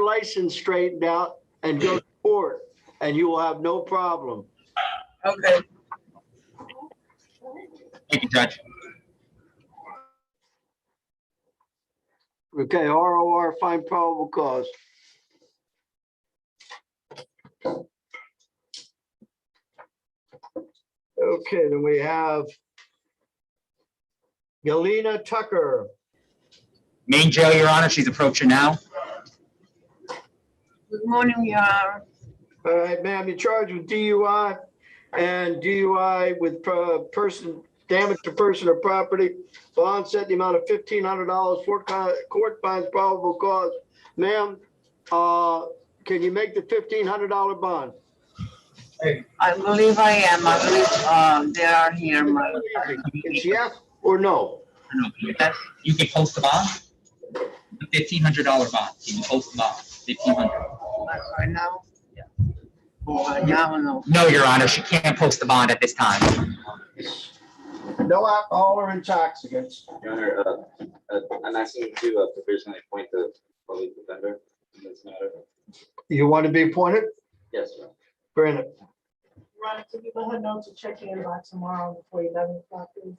license straightened out and go to court, and you will have no problem. Okay. Thank you, Judge. Okay, ROR, find probable cause. Okay, then we have Galena Tucker. Main jail, Your Honor. She's approaching now. Good morning, Your Honor. All right, ma'am, you're charged with DUI and DUI with damage to person or property. Bond set in the amount of $1,500 for court finds probable cause. Ma'am, can you make the $1,500 bond? I believe I am. I believe they are here. It's yes or no? No, you can post the bond. The $1,500 bond. You can post the bond. $1,500. Right now? Yeah. Right now, no. No, Your Honor. She can't post the bond at this time. No alcohol or intoxicants. Your Honor, I'm asking to provisionally appoint the public defender in this matter. You want to be appointed? Yes, sir. Granted. Ron, could you let her know to check in by tomorrow before 11 o'clock, please?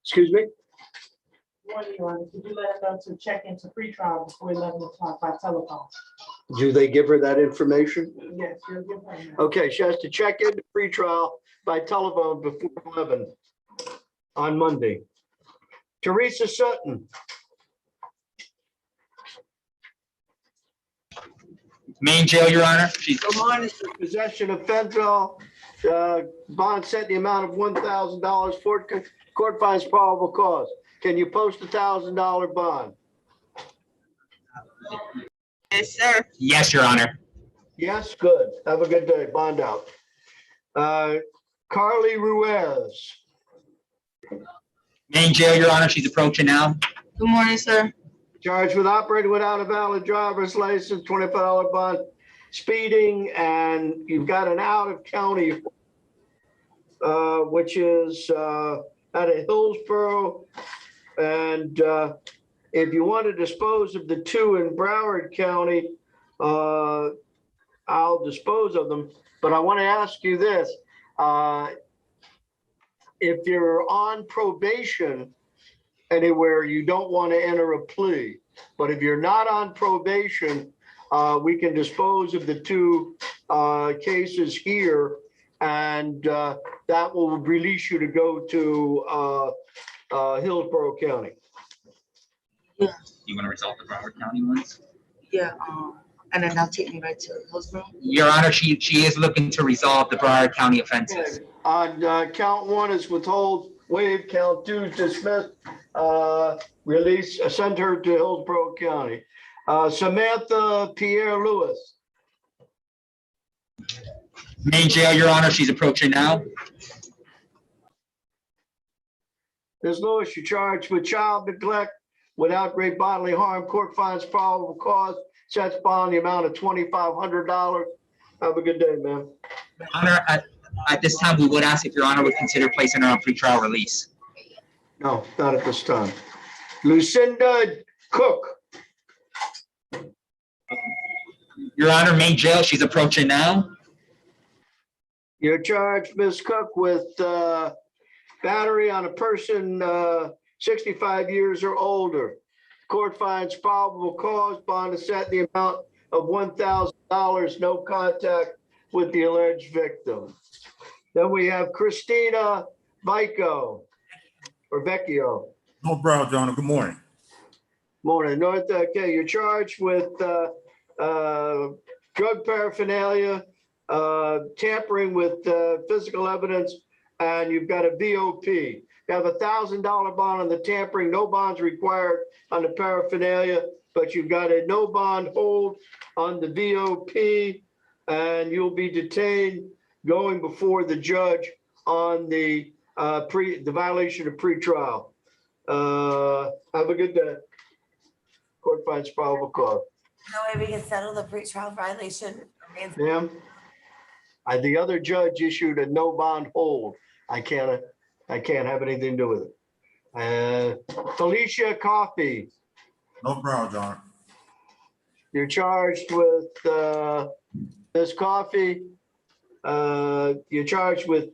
Excuse me? Morning, Ron, could you let her know to check into pretrial before 11 o'clock by telephone? Do they give her that information? Yes, you'll give her that. Okay, she has to check into pretrial by telephone before 11 on Monday. Teresa Sutton. Main jail, Your Honor. She's Good morning. Possession of fentanyl, bond set the amount of $1,000 for court finds probable cause. Can you post $1,000 bond? Yes, sir. yes, Your Honor. Yes, good. Have a good day. Bond out. Carly Ruiz. Main jail, Your Honor. She's approaching now. Good morning, sir. Charged with operating without a valid driver's license, $25 bond, speeding, and you've got an out of county, which is out of Hillsborough. And if you want to dispose of the two in Broward County, I'll dispose of them. But I want to ask you this. If you're on probation anywhere, you don't want to enter a plea. But if you're not on probation, we can dispose of the two cases here, and that will release you to go to Hillsborough County. Yeah. You want to resolve the Broward County ones? Yeah. And then they'll take me right to Hillsborough. Your Honor, she is looking to resolve the Broward County offenses. On count one is withhold, waive, count two is dismissed, release, send her to Hillsborough County. Samantha Pierre Lewis. Main jail, Your Honor. She's approaching now. Ms. Lewis, you're charged with child neglect without great bodily harm. Court finds probable cause, sets bond the amount of $2,500. Have a good day, man. Your Honor, at this time, we would ask if Your Honor would consider placing her on pretrial release. No, not at this time. Lucinda Cook. Your Honor, main jail. She's approaching now. You're charged, Ms. Cook, with battery on a person 65 years or older. Court finds probable cause, bond is set in the amount of $1,000, no contact with the alleged victim. Then we have Christina Vico, or Vecchio. No problem, John. Good morning. Morning, North. Okay, you're charged with drug paraphernalia, tampering with physical evidence, and you've got a VOP. You have a $1,000 bond on the tampering, no bonds required on the paraphernalia, but you've got a no bond hold on the VOP, and you'll be detained going before the judge on the violation of pretrial. Have a good day. Court finds probable cause. No way we can settle the pretrial violation. Ma'am, the other judge issued a no bond hold. I can't have anything to do with it. Felicia Coffey. No problem, John. You're charged with this coffee. You're charged with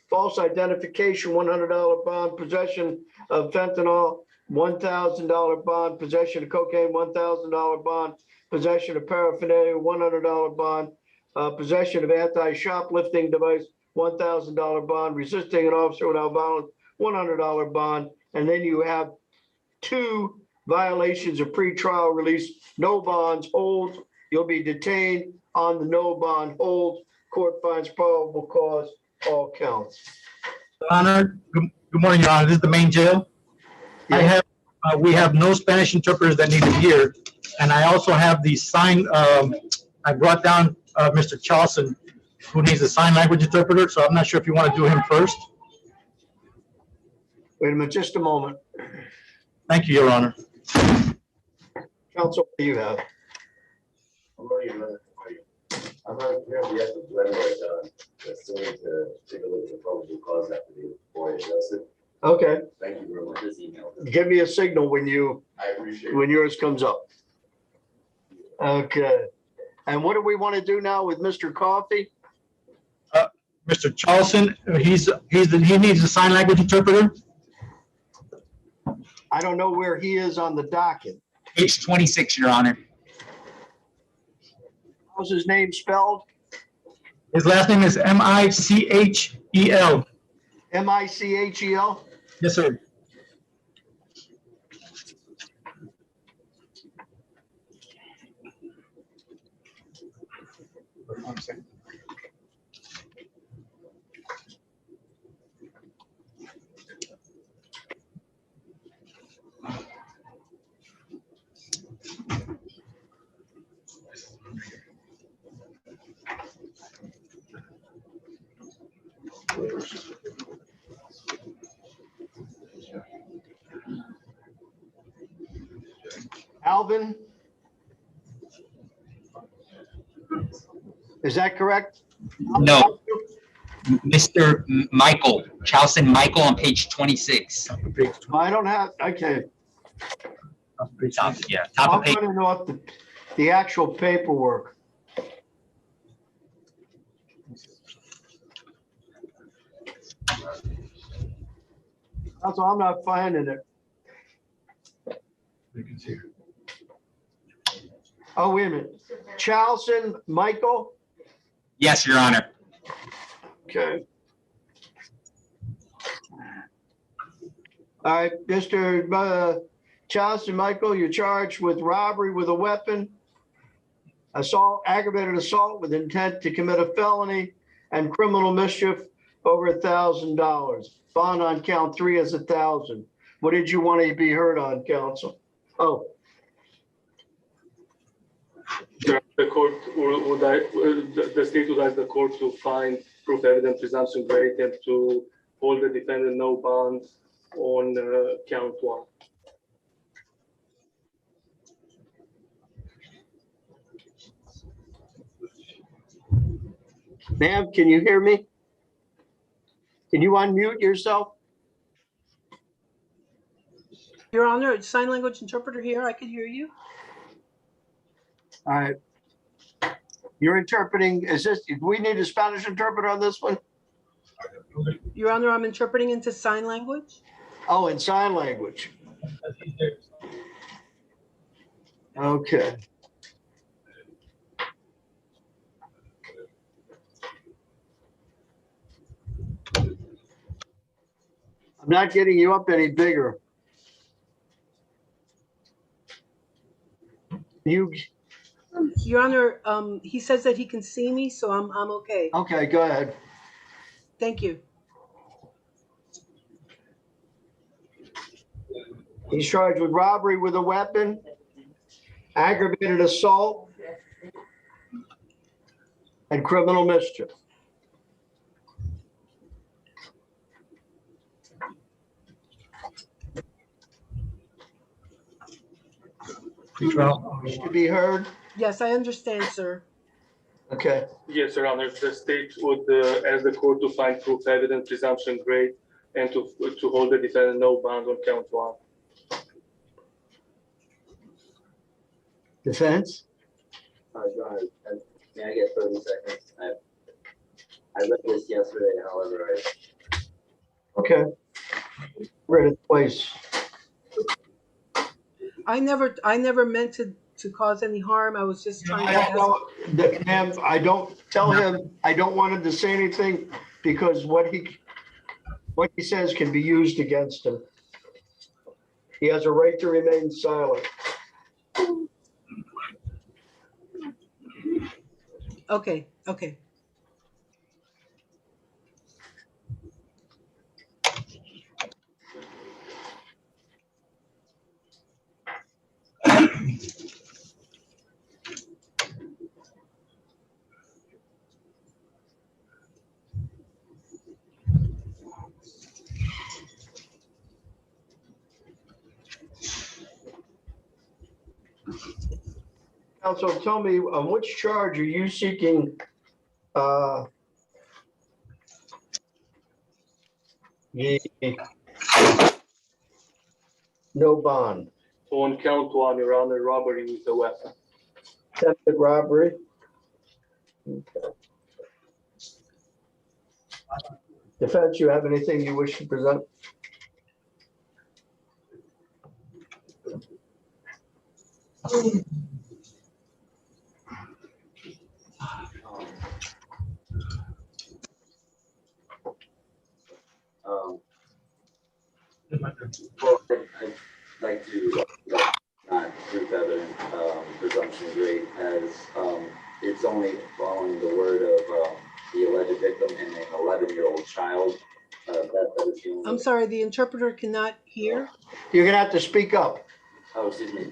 false identification, $100 bond, possession of fentanyl, $1,000 bond, possession of cocaine, $1,000 bond, possession of paraphernalia, $100 bond, possession of anti-shoplifting device, $1,000 bond, resisting an officer without violence, $100 bond. And then you have 2 violations of pretrial release, no bonds, hold. You'll be detained on the no bond hold. Court finds probable cause, all counts. Honor, good morning, Your Honor. This is the main jail. We have no Spanish interpreters that need it here. And I also have the sign, I brought down Mr. Charleston, who needs a sign language interpreter. So I'm not sure if you want to do him first. Wait a minute, just a moment. Thank you, Your Honor. Counsel, what do you have? I'm not here to get the landlord assuming to take a look at the probable cause affidavit before I address it. Okay, Thank you very much. This email. give me a signal when I appreciate it. when yours comes up. Okay. And what do we want to do now with Mr. Coffey? Mr. Charleston, he needs a sign language interpreter. I don't know where he is on the docket. Page 26, Your Honor. How's his name spelled? His last name is Michel. Michel? Yes, sir. Alvin? Is that correct? No. Mr. Michael, Charleston Michael on page 26. I don't have, okay. Top, yeah, top I'm of page. running off the actual paperwork. That's why I'm not finding it. Oh, wait a minute. Charleston Michael? Yes, Your Honor. Okay. All right, Mr. Charleston Michael, you're charged with robbery with a weapon, assault, aggravated assault with intent to commit a felony, and criminal mischief over $1,000. Bond on count 3 is 1,000. What did you want to be heard on, counsel? Oh, The court the state would ask the court to find proof evidence presumption great and to hold the defendant no bond on count 1. ma'am, can you hear me? Can you unmute yourself? Your Honor, sign language interpreter here. I can hear you. All right. You're interpreting, do we need a Spanish interpreter on this one? Your Honor, I'm interpreting into sign language. Oh, in sign language. Okay. I'm not getting you up any bigger. You, Your Honor, he says that he can see me, so I'm okay. okay, go ahead. Thank you. He's charged with robbery with a weapon, aggravated assault, and criminal mischief. Wish to be heard? Yes, I understand, sir. Okay. Yes, Your Honor, the state would ask the court to find proof evidence presumption great and to hold the defendant no bond on count 1. Defense? Your Honor, may I get 30 seconds? I read this yesterday, however, Okay. Read it twice. I never meant to cause any harm. I was just trying to ask. Ma'am, I don't tell him, I don't want him to say anything because what he says can be used against him. He has a right to remain silent. Okay, okay. Counsel, tell me, on which charge are you seeking the no bond? On count one, Your Honor, robbery with a weapon. Attempted robbery? Defense, you have anything you wish to present? well, I'd like to not prove evident presumption great as it's only following the word of the alleged victim and an 11-year-old child. That is the only. I'm sorry, the interpreter cannot hear. You're gonna have to speak up. Oh, excuse me.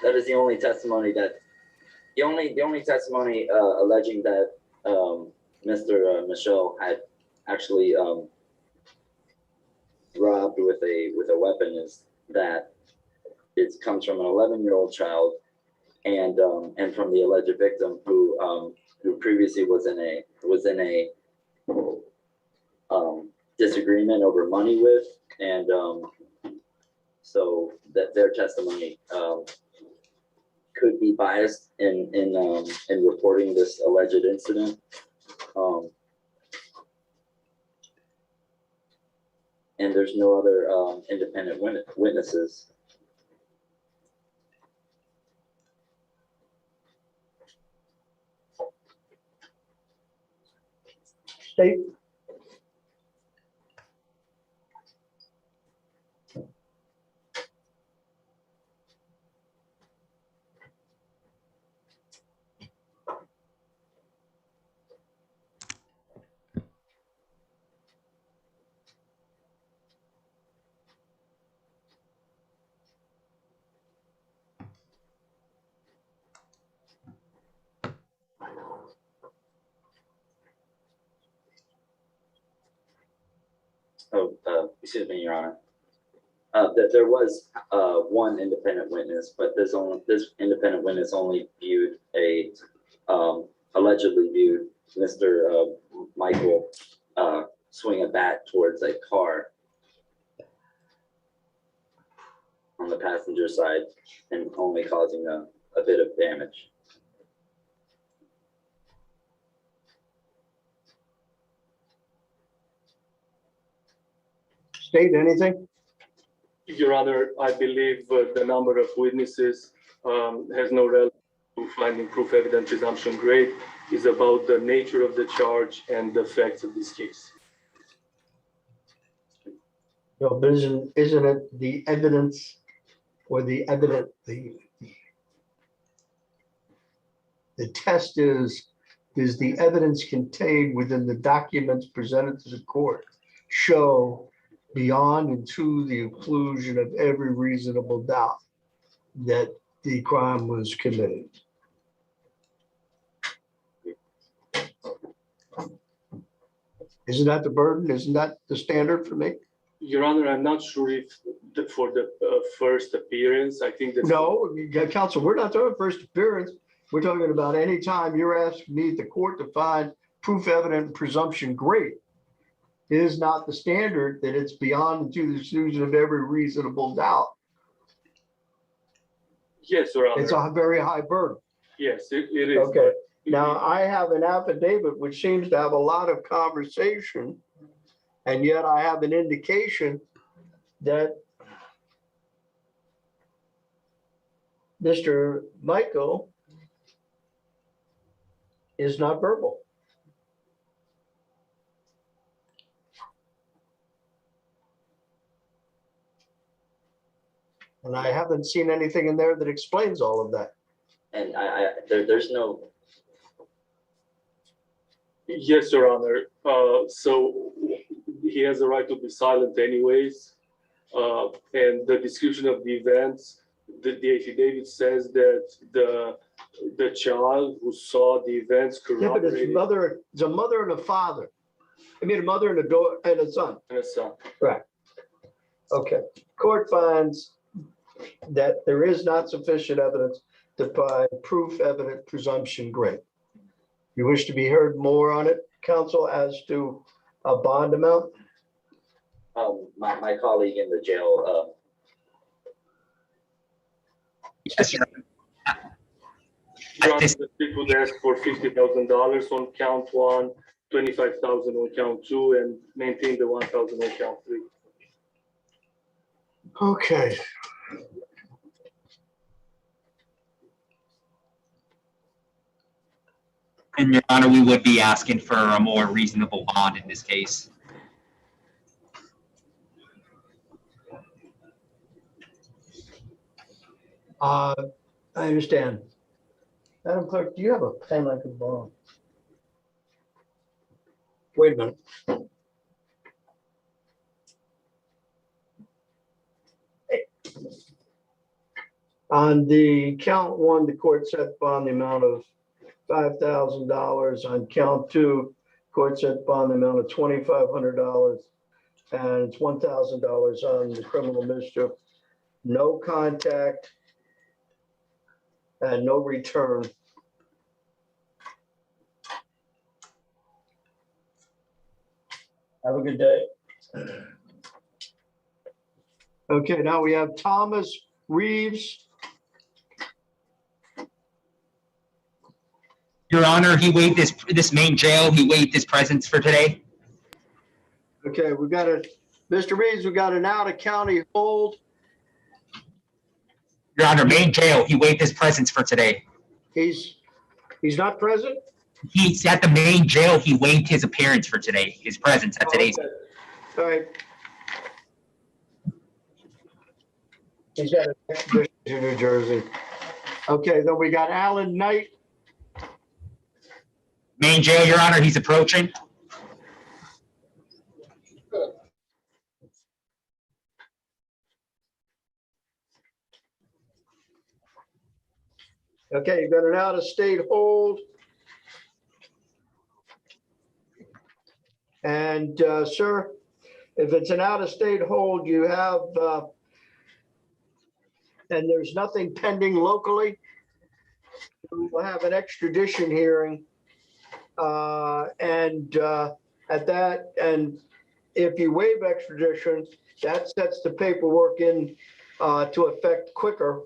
That is the only testimony the only testimony alleging that Mr. Michelle had actually robbed with a weapon is that it comes from an 11-year-old child and from the alleged victim who previously was in a disagreement over money with, and so that their testimony could be biased in reporting this alleged incident. And there's no other independent witnesses. State. Excuse me, Your Honor. That there was one independent witness, but this independent witness only viewed allegedly viewed Mr. Michael swing a bat towards a car on the passenger side and only causing a bit of damage. State anything? Your Honor, I believe the number of witnesses has no relevance to finding proof evident presumption great. Is about the nature of the charge and the facts of this case. No, but isn't it the evidence or the test is the evidence contained within the documents presented to the court show beyond and to the inclusion of every reasonable doubt that the crime was committed. Isn't that the burden? Isn't that the standard for me? Your Honor, I'm not sure if for the first appearance, I think that. No, counsel, we're not talking first appearance. We're talking about any time you're asking me, the court, to find proof evident presumption great. It is not the standard that it's beyond and to the exclusion of every reasonable doubt. Yes, Your It's Honor. a very high burden. Yes, it is. Okay. but- Now, I have an affidavit which seems to have a lot of conversation, and yet I have an indication that Mr. Michael is not verbal. And I haven't seen anything in there that explains all of that. And there's no, Yes, Your Honor. So he has a right to be silent anyways. And the description of the events, the affidavit says that the child who saw the events Yeah, but corroborated. it's a mother and a father. I mean, a mother and a daughter and a son. And a son. Right. Okay. Court finds that there is not sufficient evidence to find proof evident presumption great. You wish to be heard more on it, counsel, as to a bond amount? my colleague in the jail, Yes, Your Honor. Your Honor, the state would ask for $50,000 on count 1, 25,000 on count 2, and maintain the 1,000 on count 3. Okay. And Your Honor, we would be asking for a more reasonable bond in this case. I understand. Madam Clerk, do you have a pen I could borrow? Wait a minute. On the count 1, the court set bond the amount of $5,000. On count 2, court set bond the amount of $2,500. And it's $1,000 on the criminal mischief. No contact and no return. Have a good day. Okay, now we have Thomas Reeves. Your Honor, he waived this main jail, he waived his presence for today. Okay, we got Mr. Reeves, we got an out-of-county hold. Your Honor, main jail, he waived his presence for today. He's not present? He's at the main jail, he waived his appearance for today, his presence at today's. Okay. All right. He's got a extradition to New Jersey. Okay, then we got Alan Knight. Main jail, Your Honor, he's approaching. Okay, you got an out-of-state hold. And sir, if it's an out-of-state hold, you have, and there's nothing pending locally, we'll have an extradition hearing. At that, and if you waive extradition, that sets the paperwork in to effect quicker.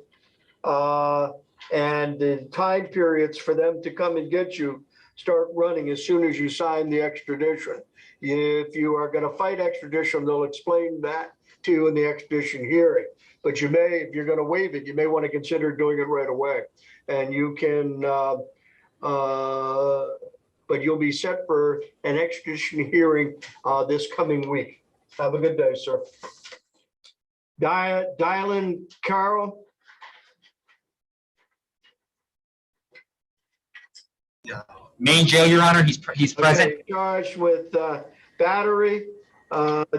And the time periods for them to come and get you start running as soon as you sign the extradition. If you are going to fight extradition, they'll explain that to you in the extradition hearing. But you may, if you're going to waive it, you may want to consider doing it right away. And you can, but you'll be set for an extradition hearing this coming week. Have a good day, sir. Dylan Carroll. Main jail, Your Honor, he's present. Okay, charged with battery,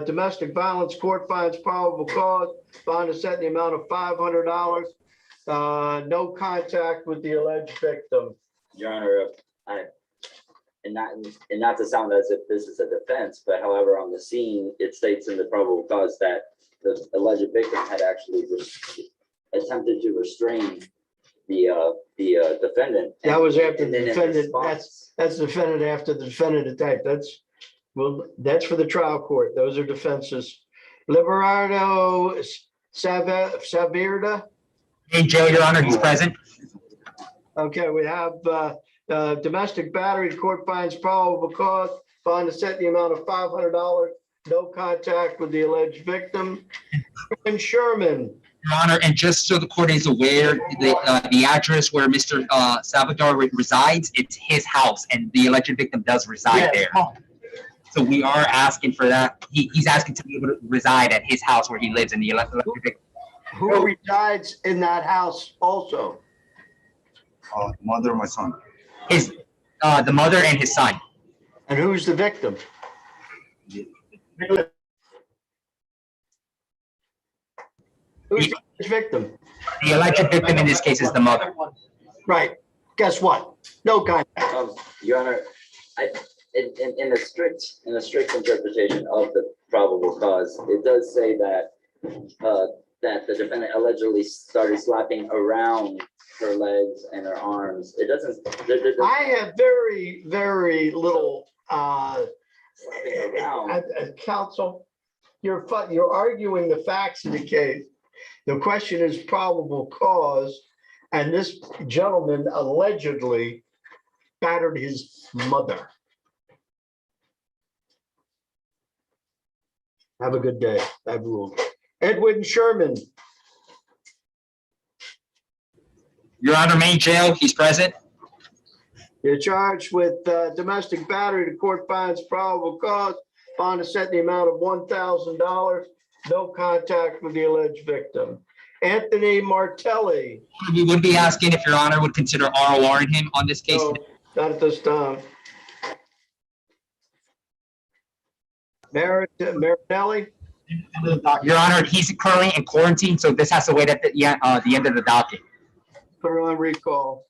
domestic violence. Court finds probable cause. Bond is set in the amount of $500. No contact with the alleged victim. Your Honor, and not to sound as if this is a defense, but however, on the scene, it states in the probable cause that the alleged victim had actually attempted to restrain the defendant. That was after And the then in defendant, response- that's the defendant after the defendant attacked. That's for the trial court. Those are defenses. Liberardo Savirda. Main jail, Your Honor, he's present. Okay, we have domestic battery, the court finds probable cause, bond to set the amount of $500, no contact with the alleged victim. And Sherman, Your Honor, and just so the court is aware, the address where Mr. Salvador resides, it's his house, and the alleged victim does reside there. So we are asking for that. He's asking to be able to reside at his house where he lives in the alleged victim. who resides in that house also? Mother of my son. His, the mother and his son. And who's the victim? Who's the victim? The alleged victim in this case is the mother. Right. Guess what? No contact. Your Honor, in a strict interpretation of the probable cause, it does say that that the defendant allegedly started slapping around her legs and her arms. It doesn't. I have very, very little slapping around. counsel. You're arguing the facts of the case. The question is probable cause, and this gentleman allegedly battered his mother. Have a good day. I've ruled. Edwin Sherman, Your Honor, main jail, he's present. you're charged with domestic battery. The court finds probable cause. Bond is set in the amount of $1,000. No contact with the alleged victim. Anthony Martelli. We would be asking if Your Honor would consider ROR in him on this case. No, not at this time. Marinelli. Your Honor, he's currently in quarantine, so this has to wait at the end of the docket. Put her on recall.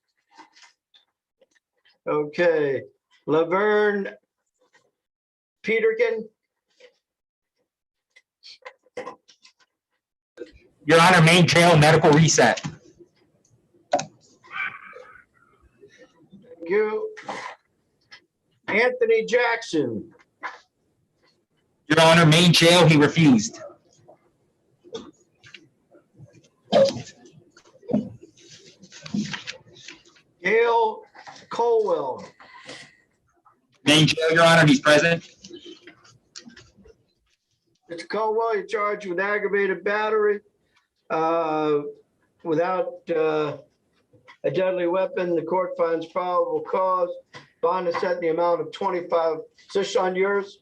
Okay, Laverne Peterkin. Your Honor, main jail, medical reset. Thank you. Anthony Jackson. Your Honor, main jail, he refused. Gail Colwell. Main jail, Your Honor, he's present. Mr. Colwell, you're charged with aggravated battery without a deadly weapon. The court finds probable cause. Bond is set in the amount of 25. Is this on yours?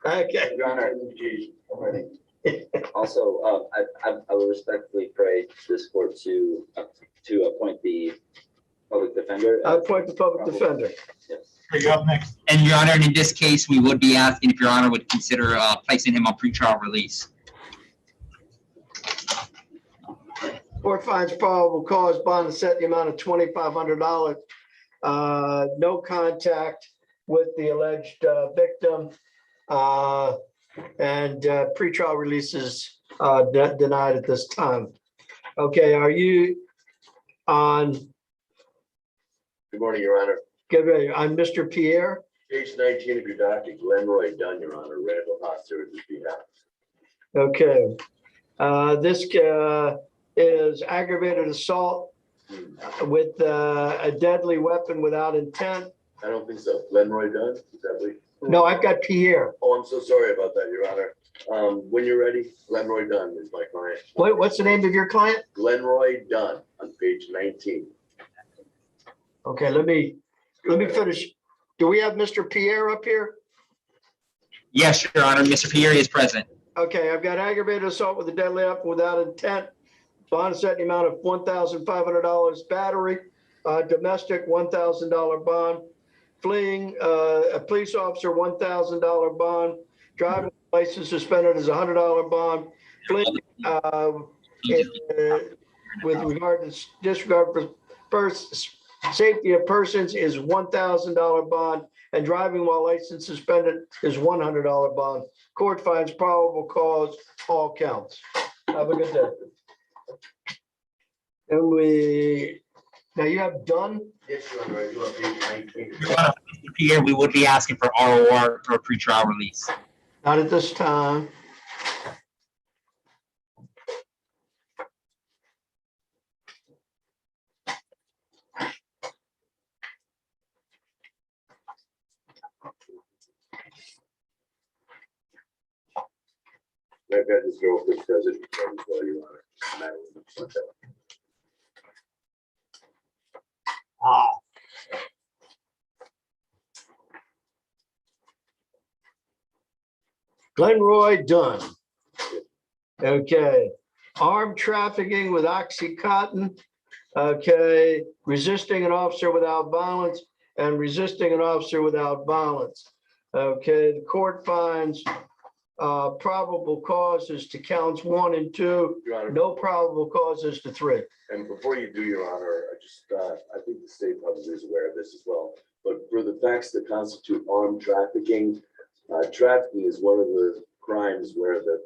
Okay. Your Honor, also, I would respectfully pray this court to appoint the public defender. I appoint the public defender. Yes. You up next. And Your Honor, in this case, we would be asking if Your Honor would consider placing him on pretrial release. Court finds probable cause. Bond is set in the amount of $2,500. No contact with the alleged victim. And pretrial release is denied at this time. Okay, are you on? Good morning, Your Honor. I'm Mr. Pierre. Page 19 of your docket, Glenroy Dunn, Your Honor, Randall Haas, services behalf. Okay. This is aggravated assault with a deadly weapon without intent. I don't think so. Glenroy Dunn, is that what? No, I've got Pierre. Oh, I'm so sorry about that, Your Honor. When you're ready, Glenroy Dunn is my client. What's the name of your client? Glenroy Dunn on page 19. Okay, let me finish. Do we have Mr. Pierre up here? Yes, Your Honor, Mr. Pierre is present. Okay, I've got aggravated assault with a deadly weapon without intent. Bond set in the amount of $1,500. Battery, domestic $1,000 bond. Fleeing a police officer, $1,000 bond. Driving license suspended is $100 bond. Fleeing with regard to disregard for safety of persons is $1,000 bond, and driving while license suspended is $100 bond. Court finds probable cause, all counts. Have a good day. And now you have Dunn? Yes, Your Honor, I do on page 19. Your Honor, Mr. Pierre, we would be asking for ROR or pretrial release. Not at this time. I've got this girl which does it as well, Your Honor. Glenroy Dunn. Okay, armed trafficking with Oxycontin. Okay, resisting an officer without violence and resisting an officer without violence. Okay, the court finds probable causes to counts 1 and 2, Your Honor. no probable causes to 3. And before you do, Your Honor, I think the state probably is aware of this as well. But for the facts that constitute armed trafficking, trafficking is one of the crimes where the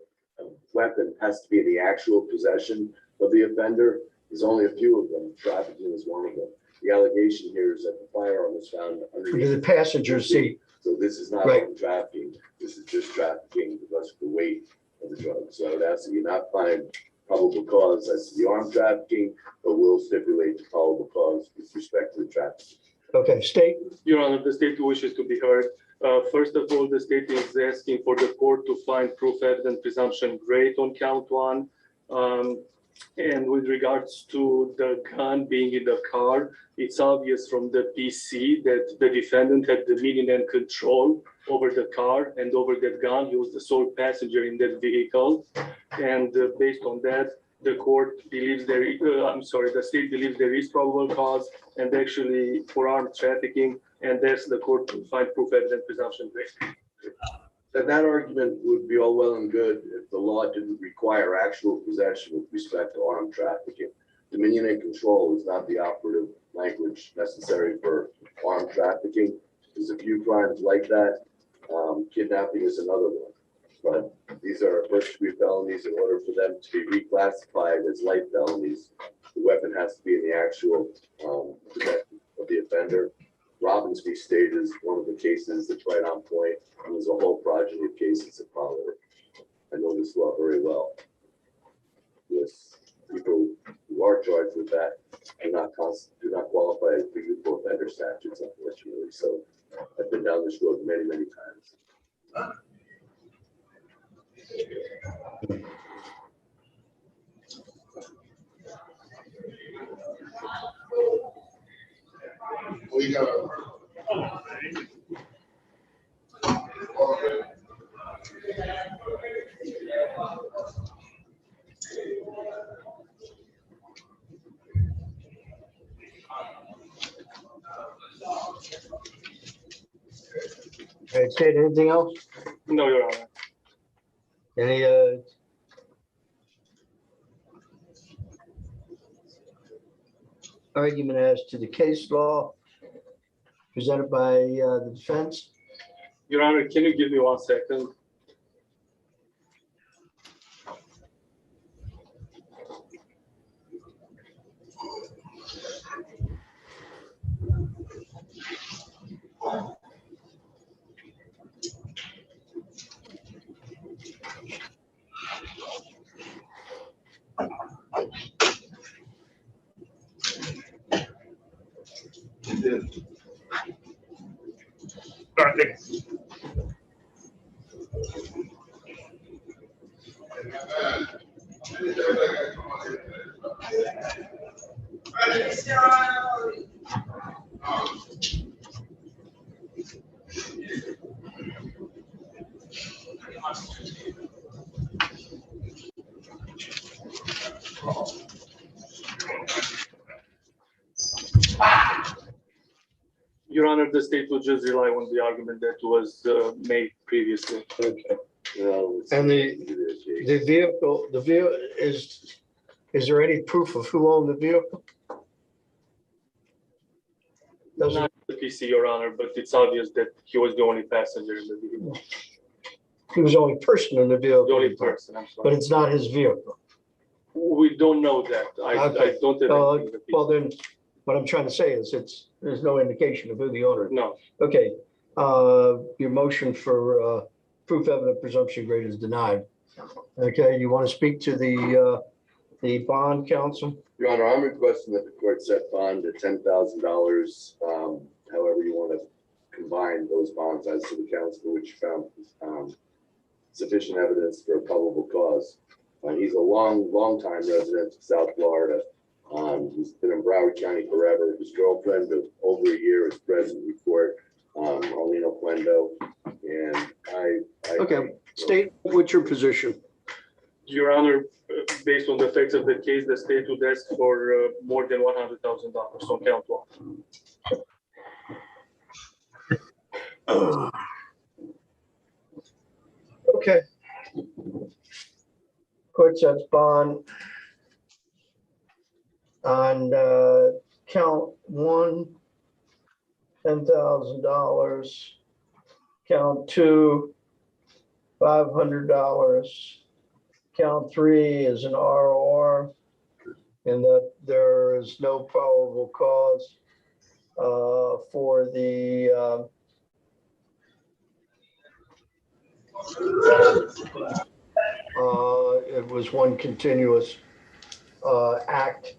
weapon has to be in the actual possession of the offender. There's only a few of them. Trafficking is one of them. The allegation here is that the firearm was found Under underneath the passenger seat. So this is not Right. armed trafficking. This is just trafficking because of the weight of the drug. So I would ask that you not find probable cause as to the armed trafficking, but will stipulate the probable cause with respect to the trafficking. Okay, state. Your Honor, the state wishes to be heard. First of all, the state is asking for the court to find proof evidence presumption great on count 1. And with regards to the gun being in the car, it's obvious from the PC that the defendant had dominion and control over the car and over that gun. He was the sole passenger in that vehicle. And based on that, the court believes the state believes there is probable cause and actually for armed trafficking, and that's the court to find proof evidence presumption great. And that argument would be all well and good if the law didn't require actual possession with respect to armed trafficking. Dominion and control is not the operative language necessary for armed trafficking. There's a few crimes like that. Kidnapping is another one. But these are first-degree felonies. In order for them to be reclassified as light felonies, the weapon has to be in the actual possession of the offender. Robbins v. State is one of the cases that's right on point, and there's a whole progeny of cases that follow it. I know this law very well. Yes, people who are charged with that do not qualify for youthful offender statutes, unfortunately. So I've been down this road many, many times. We got Okay, state, anything else? No, Your Honor. Any argument as to the case law presented by the defense? Your Honor, can you give me 1 second? Your Honor, the state will just rely on the argument that was made previously. Okay. No, it's- And the vehicle is there any proof of who owned the vehicle? Doesn't, Not the PC, Your Honor, but it's obvious that he was the only passenger in the vehicle. he was the only person in the vehicle. The only person, I'm But sorry. it's not his vehicle. We don't know that. I Okay. don't have anything in the Well, PC. then, what I'm trying to say is there's no indication of who the owner is. No. Okay, your motion for proof evident presumption grade is denied. Okay, you want to speak to the bond counsel? Your Honor, I'm requesting that the court set bond at $10,000. However you want to combine those bonds as to the counts for which you found sufficient evidence for a probable cause. He's a long-time resident of South Florida. He's been in Broward County forever. His girlfriend of over a year is present before, Alina Quendo. And Okay, state, what's your position? Your Honor, based on the facts of the case, the state would ask for more than $100,000 on count one. Okay. Court sets bond on count one, $10,000. Count two, $500. Count three is an ROR, and that there is no probable cause for the it was one continuous act.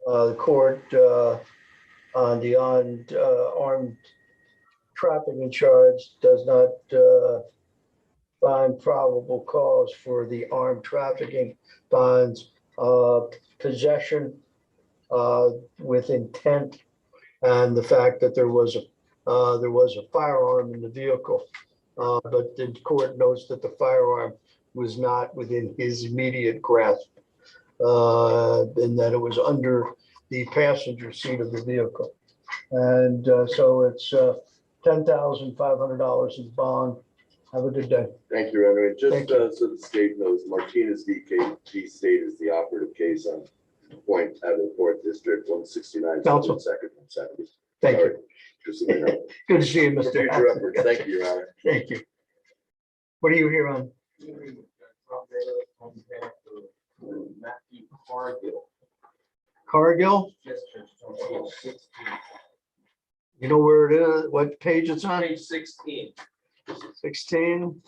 The court on the armed trafficking charge does not find probable cause for the armed trafficking, finds possession with intent, and the fact that there was a firearm in the vehicle. But the court notes that the firearm was not within his immediate grasp, and that it was under the passenger seat of the vehicle. And so it's $10,500 in bond. Have a good day. Thank you, Henry. Just Thank you. so the state knows, Martinez v. State is the operative case on point out of the fourth district, 169, Counsel. second, 170. Thank Sorry. you. Just so you know. Good to see you, For Mr. future Hackett. reference. Thank you, Your Honor. Thank you. What are you here on? Matthew Cargill. Cargill? You know where it is, what page it's on? Page 16. 16.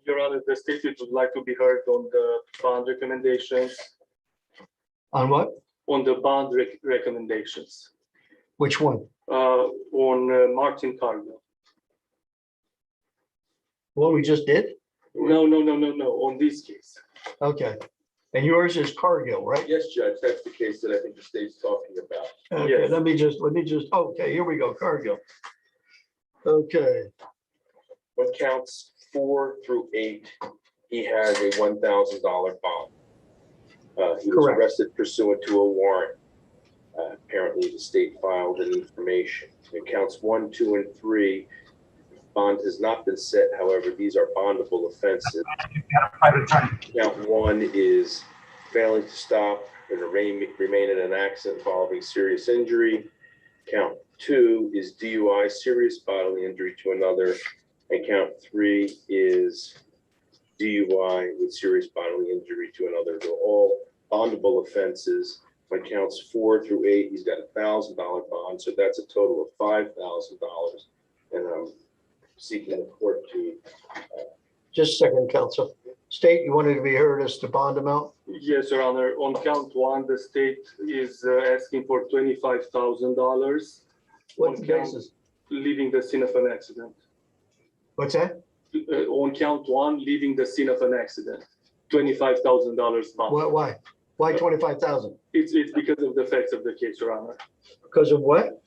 Your Honor, the state would like to be heard on the bond recommendations, On what? on the bond recommendations, Which one? on Martin Cargill. What we just did? No, on this case. Okay. And yours is Cargill, right? Yes, Judge, that's the case that I think the state's talking about. Okay, Yes. let me just, okay, here we go, Cargill. Okay, On counts 4 through 8, he has a $1,000 bond. He was Correct. arrested pursuant to a warrant. Apparently, the state filed an information. In counts 1, 2, and 3, bond has not been set. However, these are bondable offenses. Count 1 is failing to stop and remain in an accident involving serious injury. Count 2 is DUI, serious bodily injury to another. And count 3 is DUI with serious bodily injury to another. They're all bondable offenses. On counts 4 through 8, he's got a $1,000 bond, so that's a total of $5,000. And I'm seeking the court to. just a second, counsel. State, you wanted to be heard as to bond amount? Yes, Your Honor. On count 1, the state is asking for $25,000. What's the On count- basis? Leaving the scene of an accident. What's that? On count 1, leaving the scene of an accident, $25,000 bond. Why? Why 25,000? It's because of the facts of the case, Your Honor. Because of what?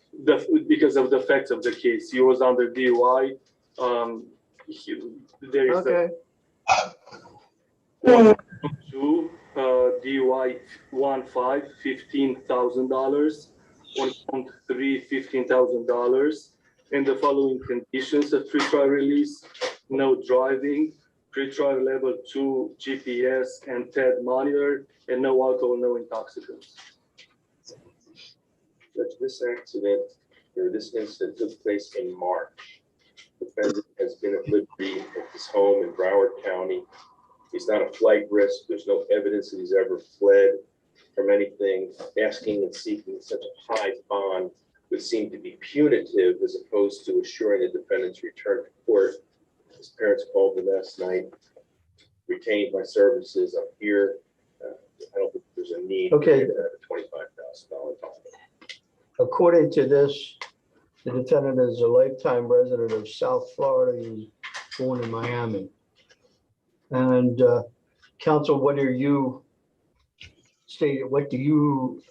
Because of the facts of the case. He was under DUI. There is Okay, two DUI 1-5, $15,000. On count 3, $15,000. And the following conditions of pretrial release: no driving, pretrial level 2 GPS and TED monitor, and no alcohol, no intoxicants. Judge, this accident, or this incident took place in March. The defendant has been at liberty at his home in Broward County. He's not a flight risk. There's no evidence that he's ever fled from anything. Asking and seeking such a high bond would seem to be punitive as opposed to assuring the defendant's return to court. His parents called me last night, retained my services. I'm here. I don't think there's a need. Okay. For a $25,000 bond. according to this, The defendant is a lifetime resident of South Florida. He was born in Miami. And counsel, what are you stating? What do you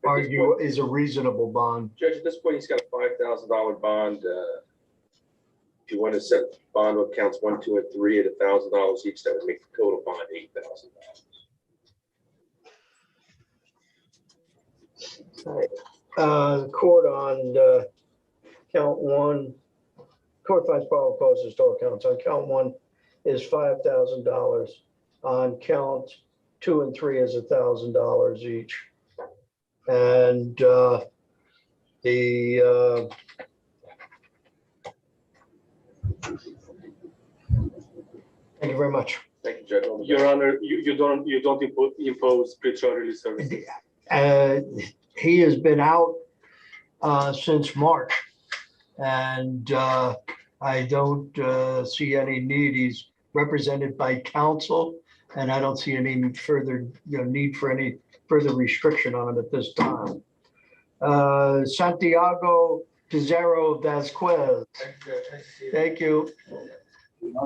argue is a reasonable bond? Judge, at this point, he's got a $5,000 bond. If you want to set bond on counts 1, 2, and 3 at $1,000 each, that would make the total bond $8,000. The court on count 1, court finds probable causes to all counts. On count 1 is $5,000. On count 2 and 3 is $1,000 each. And thank you very much. Thank you, Judge. Your Honor, you don't impose pretrial release services. He has been out since March, and I don't see any need. He's represented by counsel, and I don't see any further need for any further restriction on him at this time. Santiago Pizarro Vasquez. Thank you.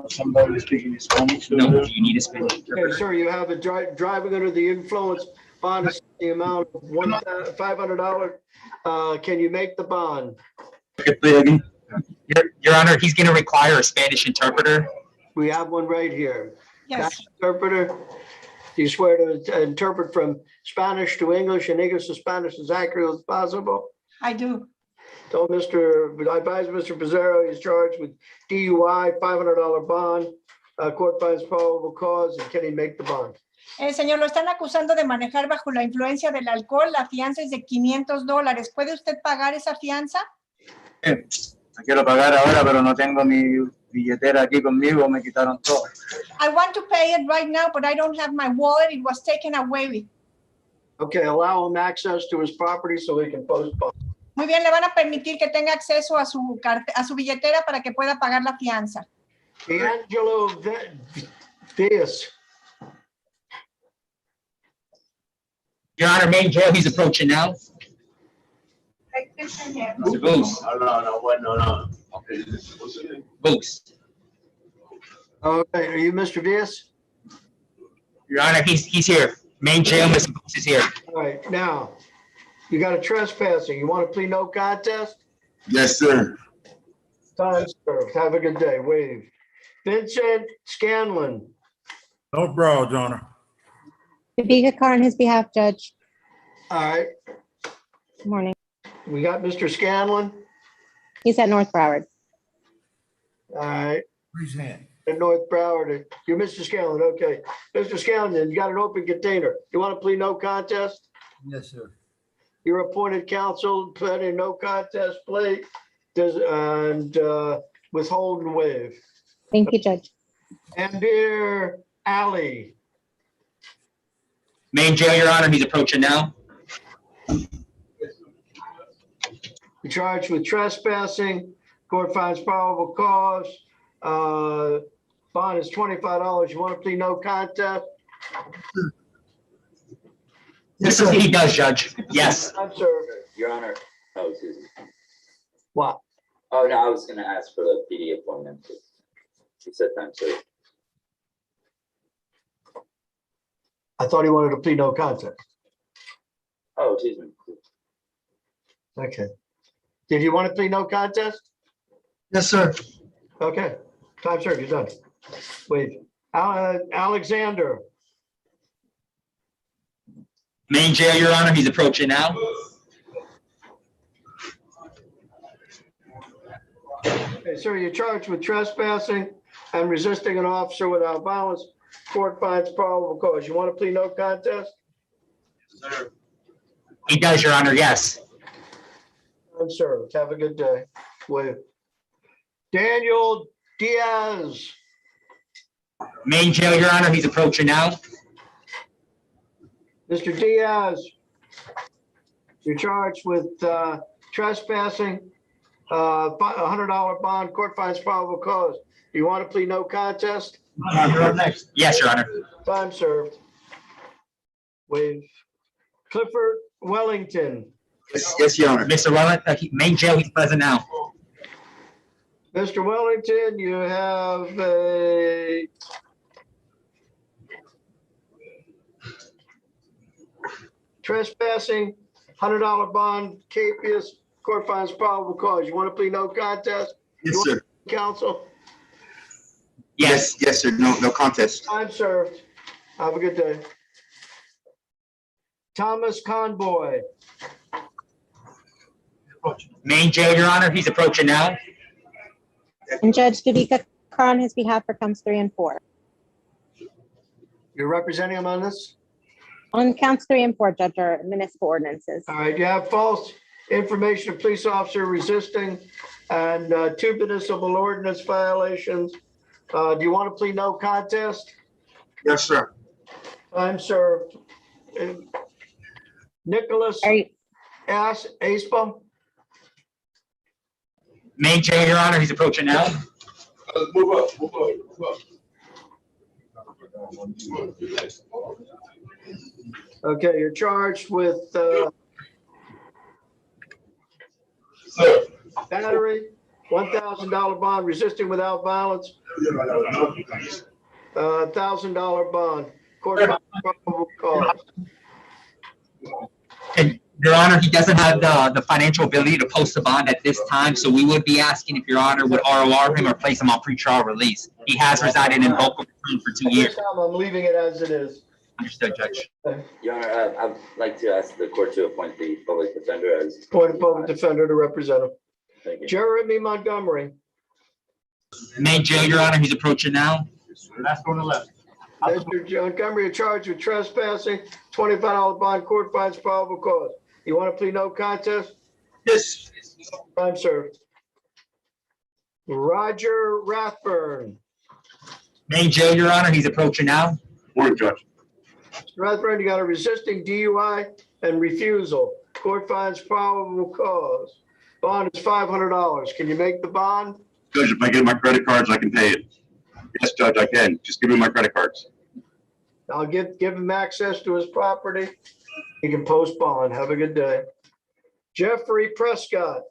Somebody speaking Spanish? No, do you need a Spanish Okay, interpreter? sir, you have a driving under the influence bond is the amount of $500. Can you make the bond? Your Honor, he's going to require a Spanish interpreter. We have one right here. Yes. Interpreter, do you swear to interpret from Spanish to English and English to Spanish as accurately as possible? I do. I advise Mr. Pizarro he's charged with DUI, $500 bond. Court finds probable cause, and can he make the bond? Señor, lo están acusando de manejar bajo la influencia del alcohol. La fianza es de $500. ¿Puede usted pagar esa fianza? La quiero pagar ahora, pero no tengo mi billetera aquí conmigo, me quitaron todo. I want to pay it right now, but I don't have my wallet. It was taken away. Okay, allow him access to his property so he can post bond. Muy bien, le van a permitir que tenga acceso a su billetera para que pueda pagar la fianza. D'Angelo Diaz. Your Honor, main jail, he's approaching now. Mr. Booth. No. Booth. Okay, are you Mr. Diaz? Your Honor, he's here. Main jail, Mr. Booth is here. All right, now, you got a trespassing. You want to plead no contest? Yes, sir. Time served. Have a good day. Wave. Vincent Scanlon. No problem, Your Honor. Viveka Carr on his behalf, Judge. All right, Good morning. we got Mr. Scanlon. He's at North Broward. All right, Raise your hand. in North Broward. You're Mr. Scanlon, okay. Mr. Scanlon, you got an open container. You want to plead no contest? Yes, sir. Your appointed counsel, pleading no contest plea, and withhold and waive. Thank you, Judge. And dear Ali. Main jail, Your Honor, he's approaching now. You're charged with trespassing. Court finds probable cause. Bond is $25. You want to plead no contest? Yes, sir. He does, Judge. Yes. I'm sorry. Your Honor, oh, excuse me. What? Oh, no, I was gonna ask for the PD appointment. He said time served. I thought he wanted to plead no contest. Oh, excuse me. Okay. Did you want to plead no contest? Yes, sir. Okay. Time served. You're done. Wait. Alexander. Main jail, Your Honor, he's approaching now. Okay, sir, you're charged with trespassing and resisting an officer without violence. Court finds probable cause. You want to plead no contest? He does, Your Honor, yes. I'm served. Have a good day. Wait. Daniel Diaz. Main jail, Your Honor, he's approaching now. Mr. Diaz, you're charged with trespassing, $100 bond, court finds probable cause. You want to plead no contest? You're up next. Yes, Your Honor. Time served. Waive. Clifford Wellington. Yes, Your Honor. Mr. Wellington, main jail, he's present now. Mr. Wellington, you have a trespassing, $100 bond, capious, court finds probable cause. You want to plead no contest? Yes, You want sir. Counsel, Yes, sir. No contest. time served. Have a good day. Thomas Conboy, Main jail, Your Honor, he's approaching now. And Judge Vivica Carr on his behalf for counts 3 and 4. you're representing him on this? On counts 3 and 4, Judge, are municipal ordinances. All right, you have false information of police officer resisting and 2 municipal ordinance violations. Do you want to plead no contest? Yes, sir. Time served. Nicholas Aspa, Main jail, Your Honor, he's approaching now. Move up. okay, you're charged with battery, $1,000 bond, resisting without violence, $1,000 bond, court of probable cause. And Your Honor, he doesn't have the financial ability to post a bond at this time, so we would be asking if Your Honor would ROR him or place him on pretrial release. He has resided in Boca Raton for 2 years. I'm leaving it as it is. Understood, Judge. Your Honor, I'd like to ask the court to appoint the public defender as. Appoint a public defender to represent him. Thank you. Jeremy Montgomery. Main jail, Your Honor, he's approaching now. Last one on the left. Mr. Montgomery, you're charged with trespassing, $25 bond, court finds probable cause. You want to plead no contest? Yes. Time served. Roger Rathburn. Main jail, Your Honor, he's approaching now. Morning, Judge. Rathburn, you got a resisting DUI and refusal. Court finds probable cause. Bond is $500. Can you make the bond? Judge, if I get my credit cards, I can pay it. Yes, Judge, I can. Just give me my credit cards. I'll give him access to his property. He can post bond. Have a good day. Jeffrey Prescott.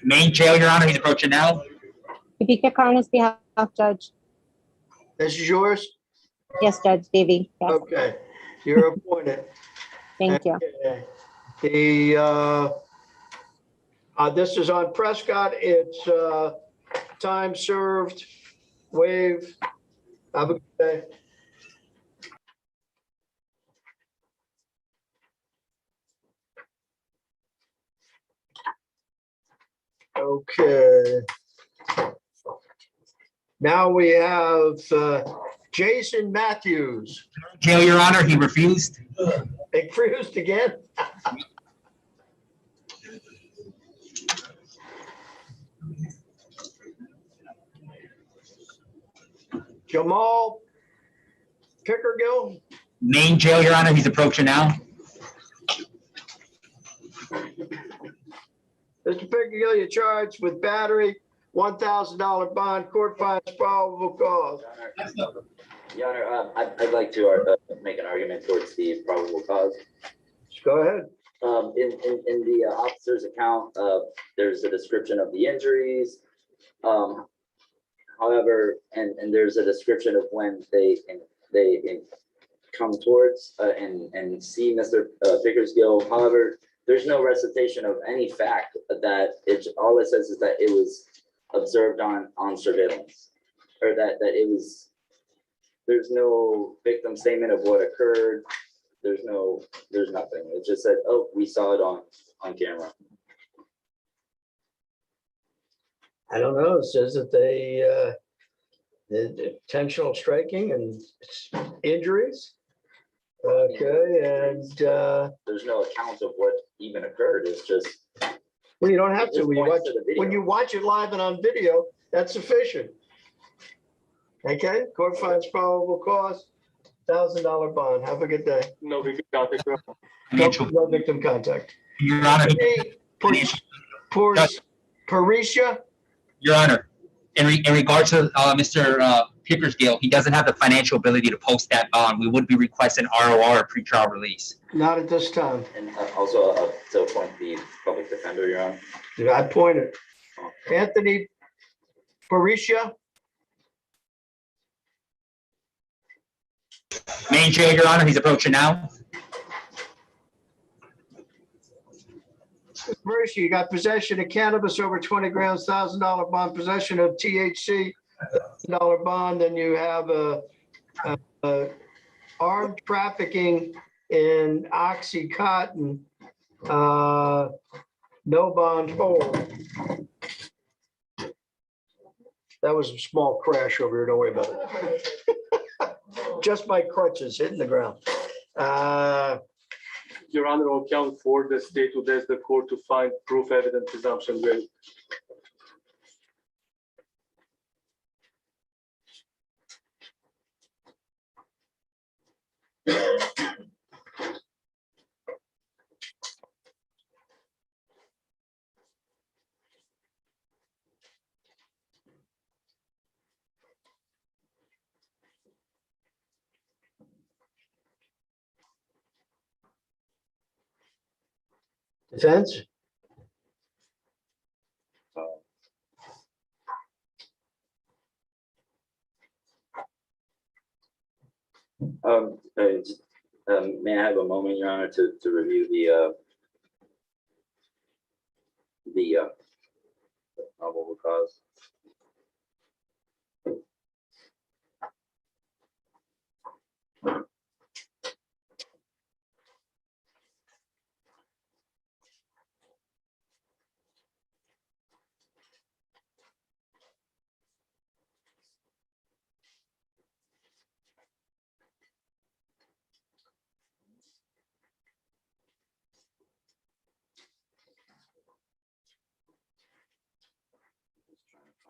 Main jail, Your Honor, he's approaching now. Vivica Carr on his behalf, Judge. This is yours? Yes, Judge Vivi. Yes. Okay, you're appointed. Thank you. Okay. This is on Prescott. It's time served, waive. Have a good day. Okay. Now we have Jason Matthews. Jail, Your Honor, he refused. They refused again? Jamal Pickergill. Main jail, Your Honor, he's approaching now. Mr. Pickergill, you're charged with battery, $1,000 bond, court finds probable cause. Your Honor, I'd like to make an argument towards the probable cause. Go ahead. In the officer's account, there's a description of the injuries. However, and there's a description of when they come towards and see Mr. Pickersgill. However, there's no recitation of any fact that all it says is that it was observed on surveillance, or that it was. There's no victim statement of what occurred. There's nothing. It just said, oh, we saw it on camera. I don't know. It says that they intentional striking and injuries. Okay, and there's no account of what even occurred. It's just. Well, you don't have to. When you watch it live and on video, that's sufficient. Okay, court finds probable cause, $1,000 bond. Have a good day. No victim contact. No victim contact. Your Honor, Parisha. Your Honor, in regards to Mr. Pickersgill, he doesn't have the financial ability to post that bond. We would be requesting ROR or pretrial release. Not at this time. And also to appoint the public defender, Your Honor. I appointed Anthony Parisha. Main jail, Your Honor, he's approaching now. Parisha, you got possession of cannabis over 20 grams, $1,000 bond, possession of THC, $1,000 bond, then you have a armed trafficking in Oxycontin, no bond hold. That was a small crash over here, don't worry about it. Just my crutches hitting the ground. Your Honor, on count 4, the state would ask the court to find proof evident presumption grade. Defense? May I have a moment, Your Honor, to review the probable cause?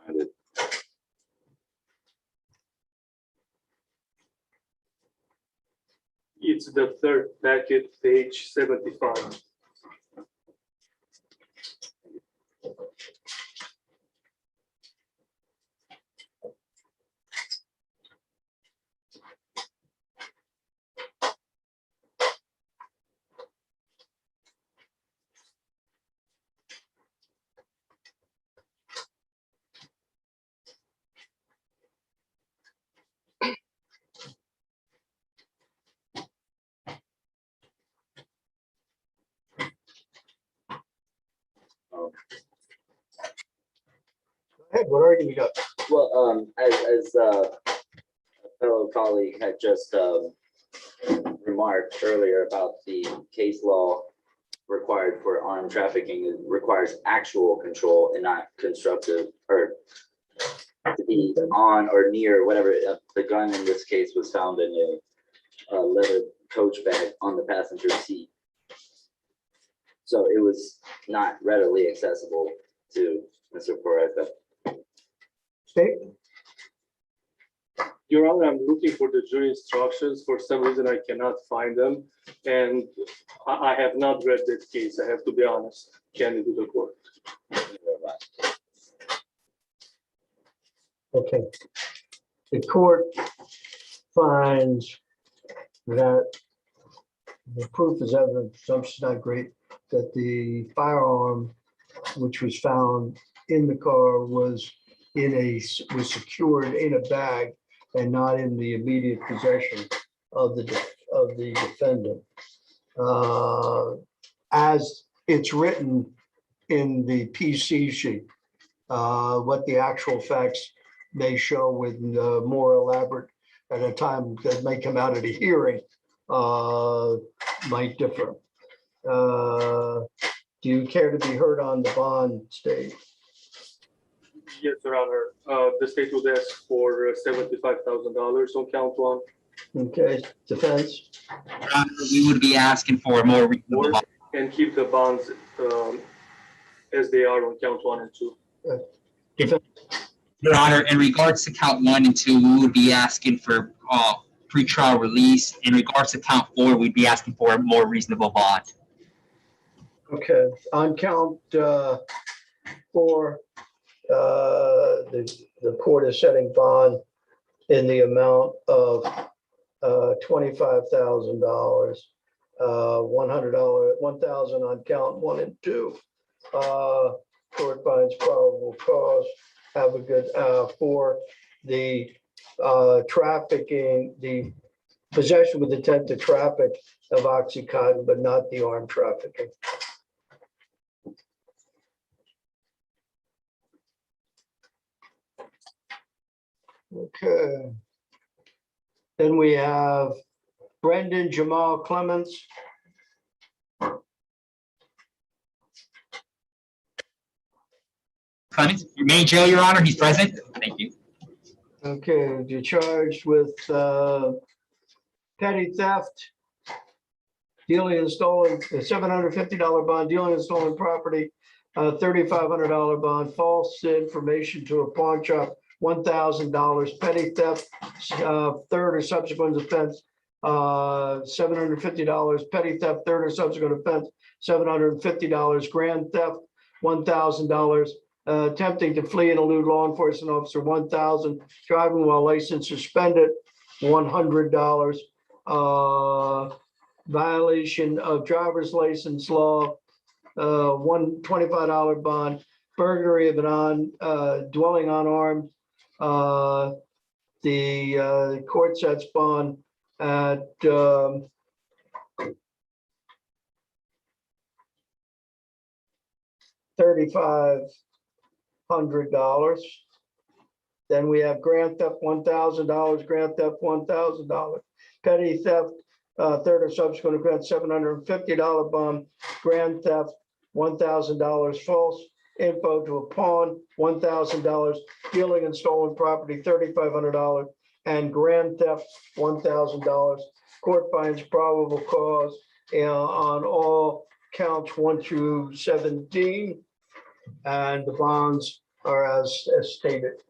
Find it. It's the third packet, page 75. Hey, what argument you got? Well, as a fellow colleague had just remarked earlier about the case law required for armed trafficking, it requires actual control and not constructive, or to be on or near whatever. The gun in this case was found in a leather coach bag on the passenger seat. So it was not readily accessible to Mr. Perez. State? Your Honor, I'm looking for the jury instructions. For some reason, I cannot find them. And I have not read that case. I have to be honest, candid to the court. Okay. The court finds that the proof is evident, presumption not great, that the firearm which was found in the car was secured in a bag and not in the immediate possession of the defendant. As it's written in the PC sheet, what the actual facts may show with more elaborate at a time that may come out at a hearing might differ. Do you care to be heard on the bond, State? Yes, Your Honor. The state would ask for $75,000 on count 1. Okay, defense? Your Honor, we would be asking for more reasonable bond. And keep the bonds as they are on count 1 and 2. Your Honor, in regards to count 1 and 2, we would be asking for pretrial release. In regards to count 4, we'd be asking for a more reasonable bond. Okay, on count 4, the court is setting bond in the amount of $25,000. $100, 1,000 on count 1 and 2. Court finds probable cause. Have a good for the trafficking, the possession with intent to traffic of Oxycontin, but not the armed trafficking. Okay. Then we have Brendan Jamal Clements. Clemens, your main jail, Your Honor, he's present. Thank you. Okay, you're charged with petty theft, dealing in stolen, $750 bond, dealing in stolen property, $3,500 bond, false information to a pawn shop, $1,000, petty theft, third or subsequent offense, $750, petty theft, third or subsequent offense, $750, grand theft, $1,000, attempting to flee and elude law enforcement officer, $1,000, driving while license suspended, $100, violation of driver's license law, $125 bond, burglary of an dwelling unarmed. The court sets bond at $3,500. Then we have grand theft, $1,000, grand theft, $1,000, petty theft, third or subsequent offense, $750 bond, grand theft, $1,000, false info to a pawn, $1,000, dealing in stolen property, $3,500, and grand theft, $1,000. Court finds probable cause on all counts 1 through 17, and the bonds are as stated.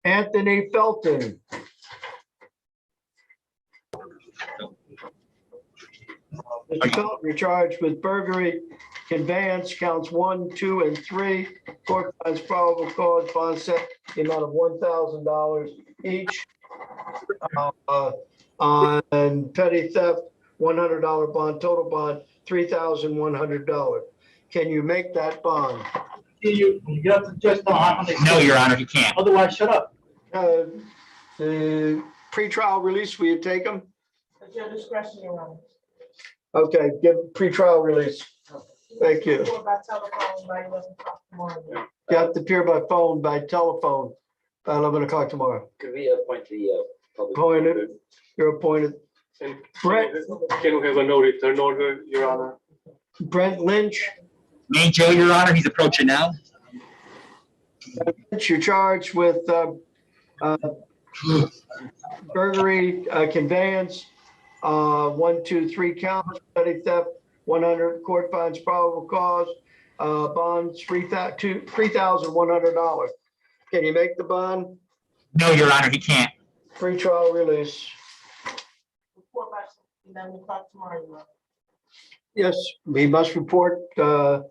Anthony Felton. Mr. Felton, you're charged with burglary, conveyance, counts 1, 2, and 3. Court finds probable cause, bond set the amount of $1,000 each. On petty theft, $100 bond, total bond, $3,100. Can you make that bond? You get up to the judge, No, Your Honor, he can't. Otherwise, shut up. The pretrial release, will you take them? At your discretion, Your Honor. Okay, give pretrial release. Thank you. Or by telephone by 11 o'clock tomorrow. You have to appear by phone, by telephone, by 11 o'clock tomorrow. Could we appoint the public? Appointed, you're appointed. And Brett, can we have a no return order, Your Honor? Brent Lynch, Main jail, Your Honor, he's approaching now. you're charged with burglary, conveyance, 1, 2, 3 counts, petty theft, 100, court finds probable cause, bonds, $3,100. Can you make the bond? No, Your Honor, he can't. Pretrial release. Report by 11 o'clock tomorrow, Your Honor. Yes, we must report by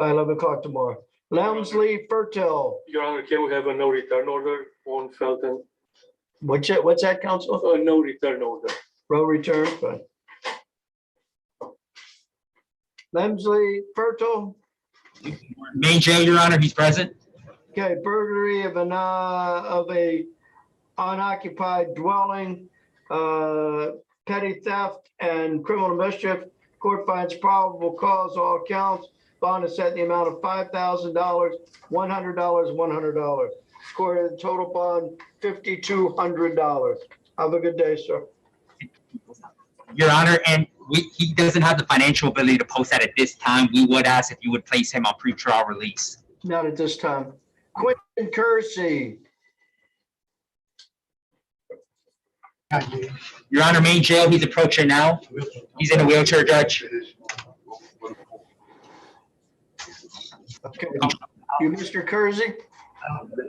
11 o'clock tomorrow. Lemsley Fertel. Your Honor, can we have a no return order on Felton? What's that, counsel? A no return order. Row return, fine. Lemsley Fertel. Main jail, Your Honor, he's present. Okay, burglary of a unoccupied dwelling, petty theft and criminal mischief. Court finds probable cause, all counts. Bond is set in the amount of $5,000, $100, Court total bond, $5,200. Have a good day, sir. Your Honor, and he doesn't have the financial ability to post that at this time. We would ask if you would place him on pretrial release. Not at this time. Quentin Kersey. Your Honor, main jail, he's approaching now. He's in a wheelchair, Judge. Okay, you, Mr. Kersey?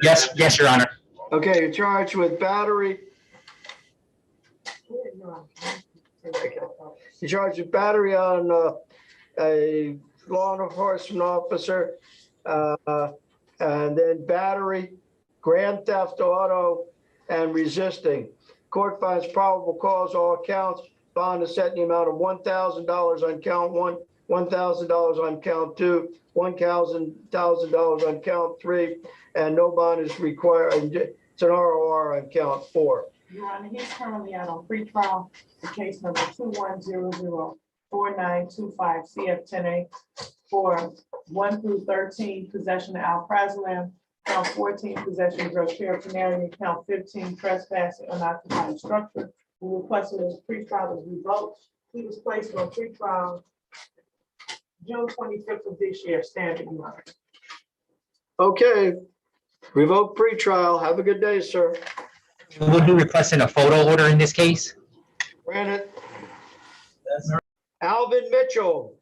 Yes, Your Honor. Okay, you're charged with battery. You're charged with battery on a law enforcement officer, and then battery. grand theft auto, and resisting. Court finds probable cause all counts. Bond is set in the amount of $1,000 on count one, $1,000 on count two, $1,000 on count three, and no bond is required. It's an ROR on count four. Your Honor, he's currently out on pretrial for case number 21004925 CF10A for 1 through 13 possession of alprazolam, count 14 possession of drug paraphernalia, count 15 trespass in unoccupied structure. We requested his pretrial was revoked. He was placed on pretrial June 25th of this year, standing, Your Honor. Okay, revoke pretrial. Have a good day, sir. We'll be requesting a photo order in this case. Granted. Alvin Mitchell.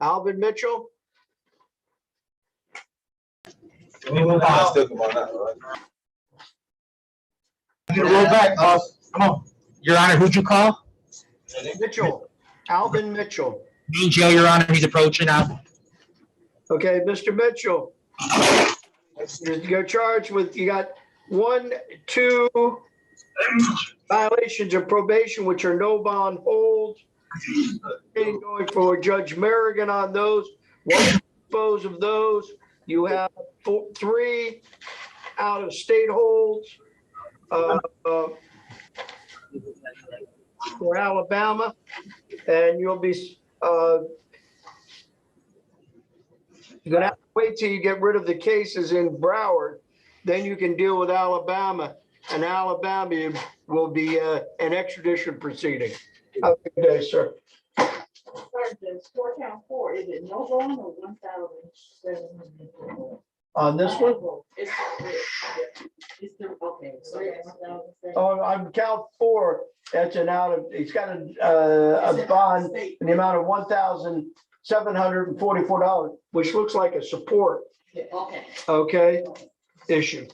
Alvin Mitchell. Roll back, come on. Your Honor, who'd you call? Mitchell. Alvin Mitchell. Main jail, Your Honor, he's approaching now. Okay, Mr. Mitchell. You're charged with, you got 1, 2 violations of probation, which are no bond holds. Going for Judge Merrigan on those. One dispose of those. You have 3 out of state holds for Alabama, and you'll be you're gonna have to wait till you get rid of the cases in Broward, then you can deal with Alabama, and Alabama will be an extradition proceeding. Have a good day, sir. Score count 4, is it no bond or 1,700? On this one? It's the, okay. So it's 1,700. Oh, on count 4, that's an it's got a bond in the amount of $1,744, which looks like a support, Okay. okay, issue.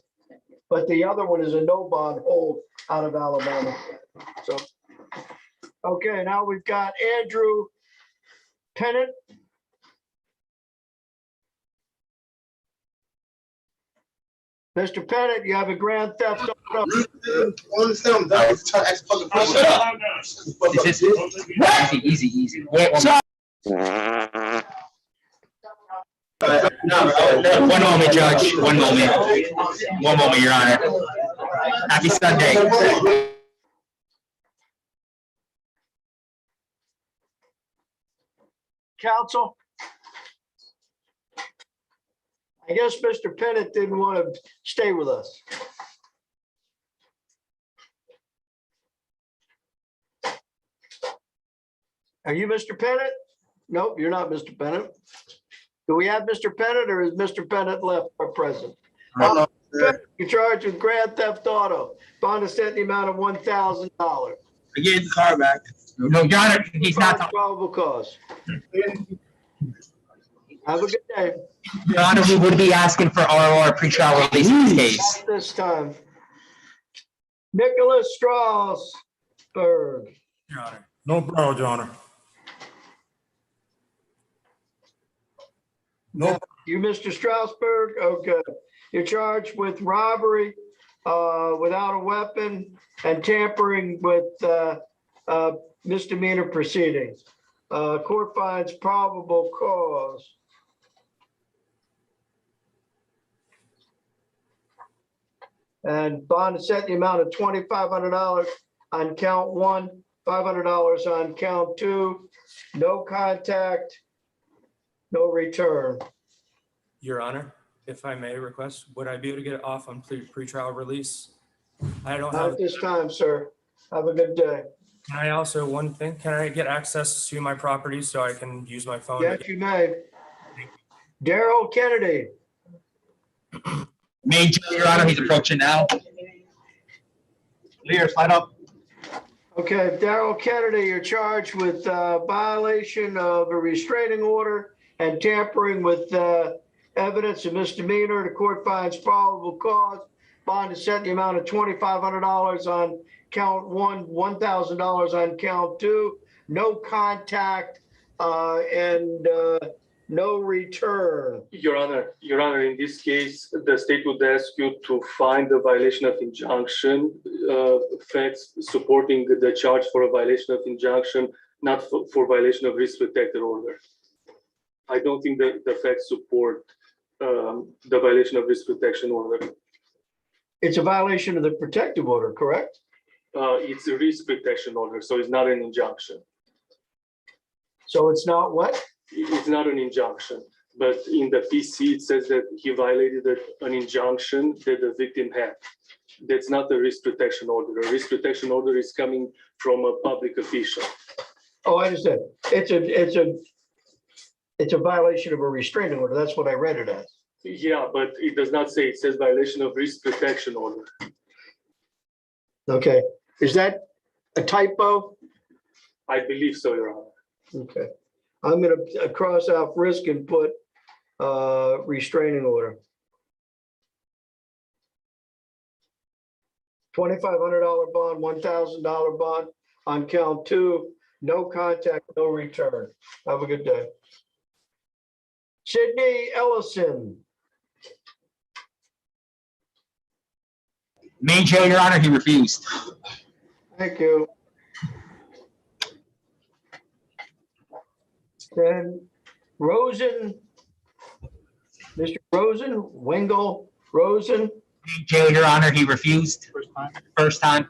But the other one is a no bond hold out of Alabama. So, okay, now we've got Andrew Pennant. Mr. Pennant, you have a grand theft auto. Easy. One moment, Judge. One moment, Your Honor. Happy Sunday. Counsel? I guess Mr. Pennant didn't want to stay with us. Are you Mr. Pennant? Nope, you're not Mr. Pennant. Do we have Mr. Pennant, or is Mr. Pennant left or present? You're charged with grand theft auto. Bond is set in the amount of $1,000. I gave the car back. No, Your Honor, he's not. Probable cause. Have a good day. Your Honor, we would be asking for ROR pretrial release in this case. Not this time. Nicholas Strasberg. Your Honor. No problem, Your Honor. No. You, Mr. Strasberg? Okay. You're charged with robbery without a weapon and tampering with misdemeanor proceedings. Court finds probable cause. And bond is set in the amount of $2,500 on count 1, $500 on count 2, no contact, no return. Your Honor, if I may request, would I be able to get it off on pretrial release? I don't Not have. at this time, sir. Have a good day. Can I also, one thing, can I get access to my property so I can use my phone? Yes, you may. Daryl Kennedy. Main jail, Your Honor, he's approaching now. Lear, slide up. Okay, Daryl Kennedy, you're charged with violation of a restraining order and tampering with evidence of misdemeanor. The court finds probable cause. Bond is set in the amount of $2,500 on count 1, $1,000 on count 2, no contact, and no return. Your Honor, in this case, the state would ask you to find the violation of injunction, facts supporting the charge for a violation of injunction, not for violation of risk protected order. I don't think that the facts support the violation of risk protection order. It's a violation of the protective order, correct? It's a risk protection order, so it's not an injunction. So it's not what? It's not an injunction, but in the PC, it says that he violated an injunction that the victim had. That's not a risk protection order. A risk protection order is coming from a public official. Oh, I understand. It's a violation of a restraining order. That's what I read it as. Yeah, but it does not say, it says violation of risk protection order. Okay. Is that a typo? I believe so, Your Honor. Okay. I'm gonna cross out risk and put restraining order. $2,500 bond, $1,000 bond on count 2. No contact, no return. Have a good day. Sydney Ellison. Main jail, Your Honor, he refused. Thank you. Then Rosen, Mr. Rosen, Wengel Rosen. Main jail, Your Honor, he refused. First time.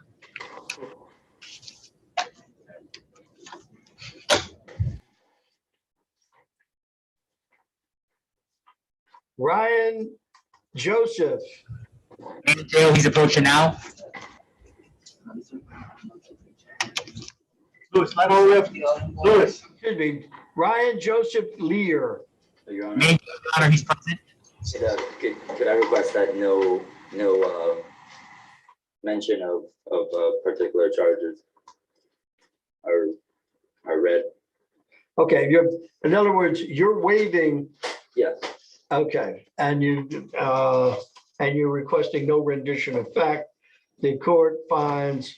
Ryan Joseph. Main jail, he's approaching now. Lewis. Excuse me. Ryan Joseph Lear. Your Honor, Main jail, Your Honor, he's present. could I request that no mention of particular charges are read? Okay, in other words, you're waiving. Yes. Okay, and you're requesting no rendition of fact. The court finds,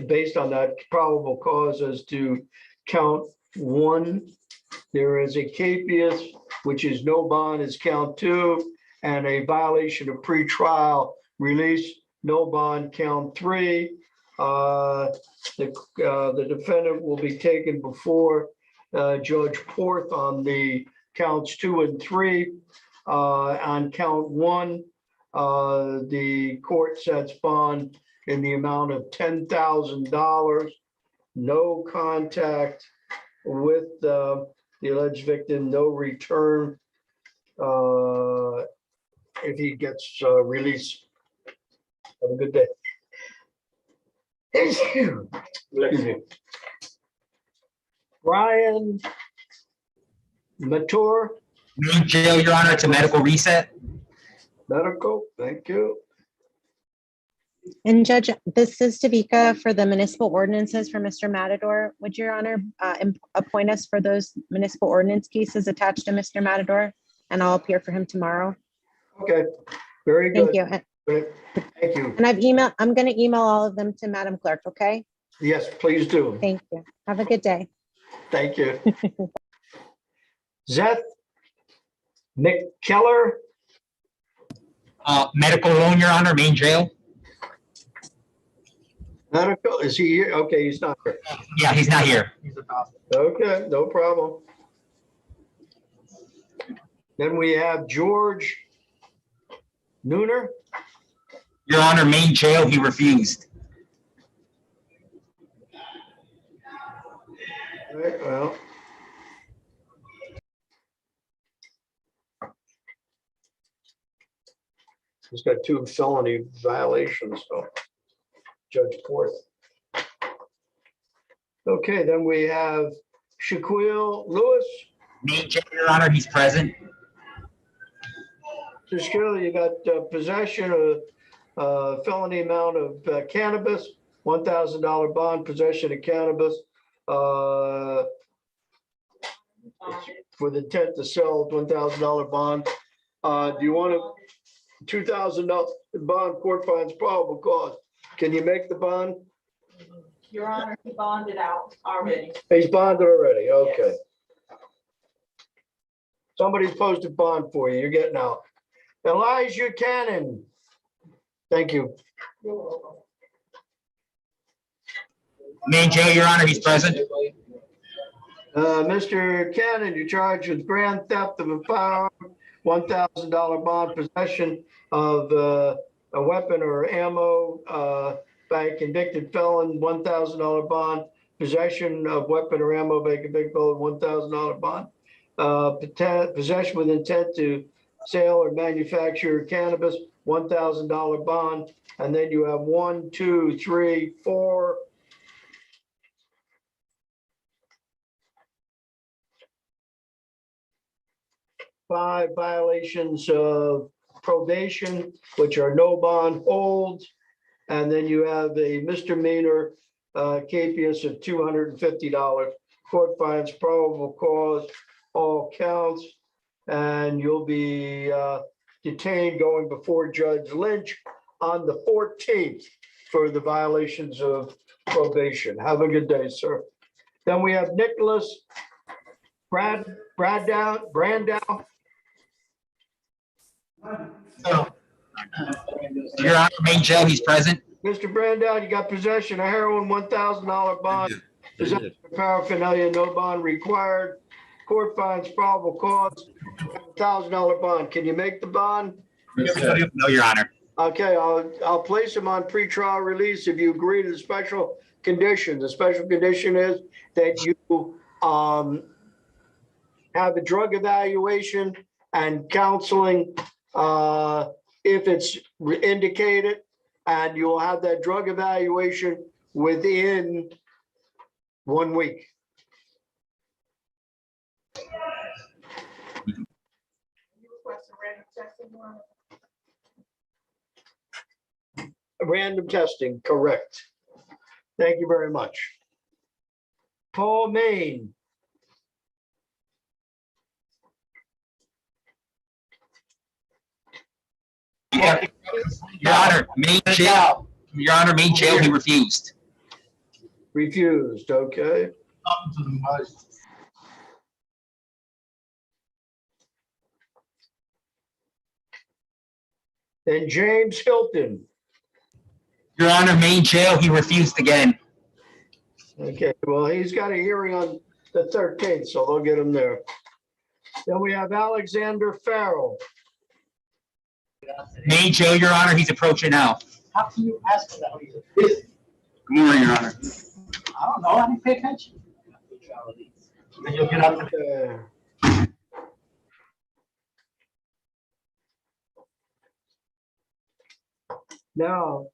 based on that, probable cause as to count 1. There is a capias, which is no bond, is count 2, and a violation of pretrial release, no bond, count 3. The defendant will be taken before Judge Porth on the counts 2 and 3. On count 1, the court sets bond in the amount of $10,000. No contact with the alleged victim, no return if he gets released. Have a good day. Excuse me. Brian Matur. Main jail, Your Honor, it's a medical reset. Medical, thank you. And Judge, this is Davika for the municipal ordinances for Mr. Matador. Would Your Honor appoint us for those municipal ordinance cases attached to Mr. Matador? And I'll appear for him tomorrow. Okay, very good. Thank you. Thank you. And I'm going to email all of them to Madam Clerk, okay? Yes, please do. Thank you. Have a good day. Thank you. Zeth McKellar. Medical loan, Your Honor, main jail. Medical, is he here? Okay, he's not here. Yeah, he's not here. Okay, no problem. Then we have George Nooner. Your Honor, main jail, he refused. All right, well. He's got 2 felony violations, so Judge Porth. Okay, then we have Shaquille Lewis. Main jail, Your Honor, he's present. Shaquille, you got possession of felony amount of cannabis, $1,000 bond, possession of cannabis for the intent to sell, $1,000 bond. Do you want to? $2,000 bond, court finds probable cause. Can you make the bond? Your Honor, he bonded out already. He's bonded already, okay. Somebody's posted bond for you, you're getting out. Elijah Cannon. Thank you. Main jail, Your Honor, he's present. Mr. Cannon, you're charged with grand theft of a firearm, $1,000 bond, possession of a weapon or ammo by a convicted felon, $1,000 bond, possession of weapon or ammo by a convicted felon, $1,000 bond, possession with intent to sale or manufacture cannabis, $1,000 bond, and then you have 1, 2, 3, 4. Five violations of probation, which are no bond holds. And then you have a misdemeanor capias of $250. Court finds probable cause, all counts, and you'll be detained going before Judge Lynch on the 14th for the violations of probation. Have a good day, sir. Then we have Nicholas Brandow. Your Honor, main jail, he's present. Mr. Brandow, you got possession of heroin, $1,000 bond, possession of paraphernalia, no bond required. Court finds probable cause, $1,000 bond. Can you make the bond? No, Your Honor. Okay, I'll place him on pretrial release if you agree to the special condition. The special condition is that you have a drug evaluation and counseling if it's indicated, and you will have that drug evaluation within 1 week. Random testing, correct. Thank you very much. Paul Main. Yeah. Your Honor, main jail. Your Honor, main jail, he refused. Refused, okay. Then James Hilton. Your Honor, main jail, he refused again. Okay, well, he's got a hearing on the 13th, so they'll get him there. Then we have Alexander Farrell. Main jail, Your Honor, he's approaching now. How can you ask for that? Good morning, Your Honor. I don't know, I didn't pay attention. And you'll get out there. Now,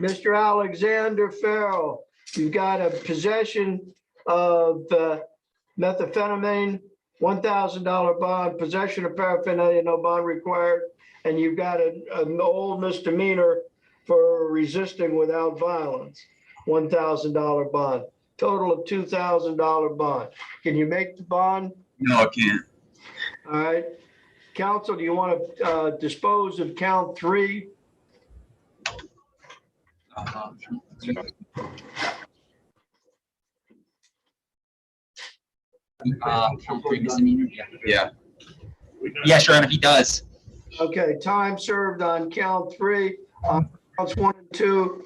Mr. Alexander Farrell, you've got a possession of methamphetamine, $1,000 bond, possession of paraphernalia, no bond required, and you've got an old misdemeanor for resisting without violence, $1,000 bond, total of $2,000 bond. Can you make the bond? No, I can't. All right. Counsel, do you want to dispose of count 3? Count 3 misdemeanor, yeah. Yes, Your Honor, he does. Okay, time served on count 3. Counts 1 and 2,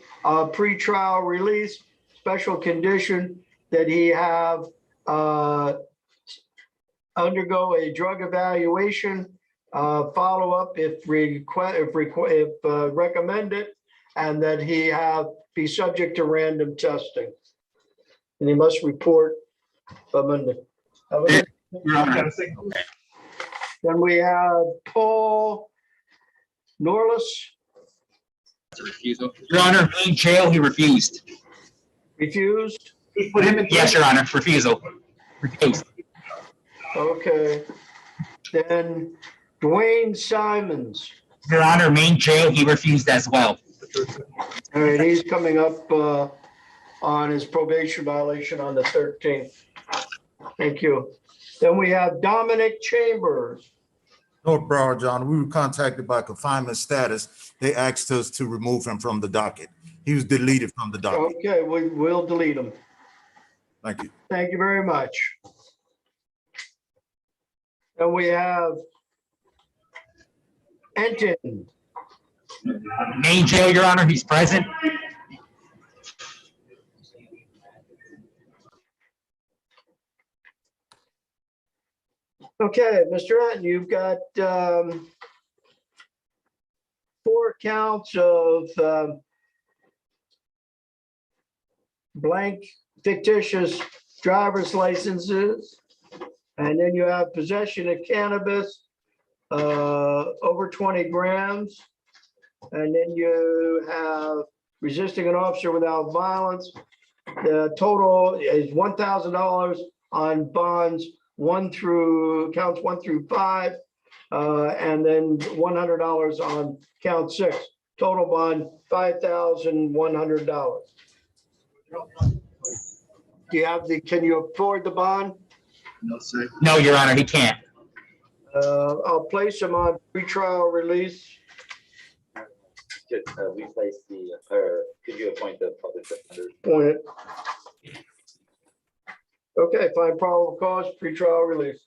pre-trial release, special condition that he have undergo a drug evaluation, follow up if recommended, and that he be subject to random testing. And he must report by Monday. Then we have Paul Norlis. Refusal. Your Honor, main jail, he refused. Refused? He put him in. Yes, Your Honor, refusal. Refused. Okay. Then Dwayne Simons. Your Honor, main jail, he refused as well. All right, he's coming up on his probation violation on the 13th. Thank you. Then we have Dominic Chambers. North Broward, John, we were contacted by confinement status. They asked us to remove him from the docket. He was deleted from the document. Okay, we'll delete them. Thank you. Thank you very much. And we have Enton. Main jail, Your Honor, he's present. Okay, Mr. Enton, you've got 4 counts of blank fictitious driver's licenses. And then you have possession of cannabis over 20 grams. And then you have resisting an officer without violence. The total is $1,000 on bonds counts 1 through 5. And then $100 on count 6. Total bond, $5,100. Do you have can you afford the bond? No, sir. No, Your Honor, he can't. I'll place him on pretrial release. Could we place or could you appoint the public defender? Point it. Okay, find probable cause, pretrial release.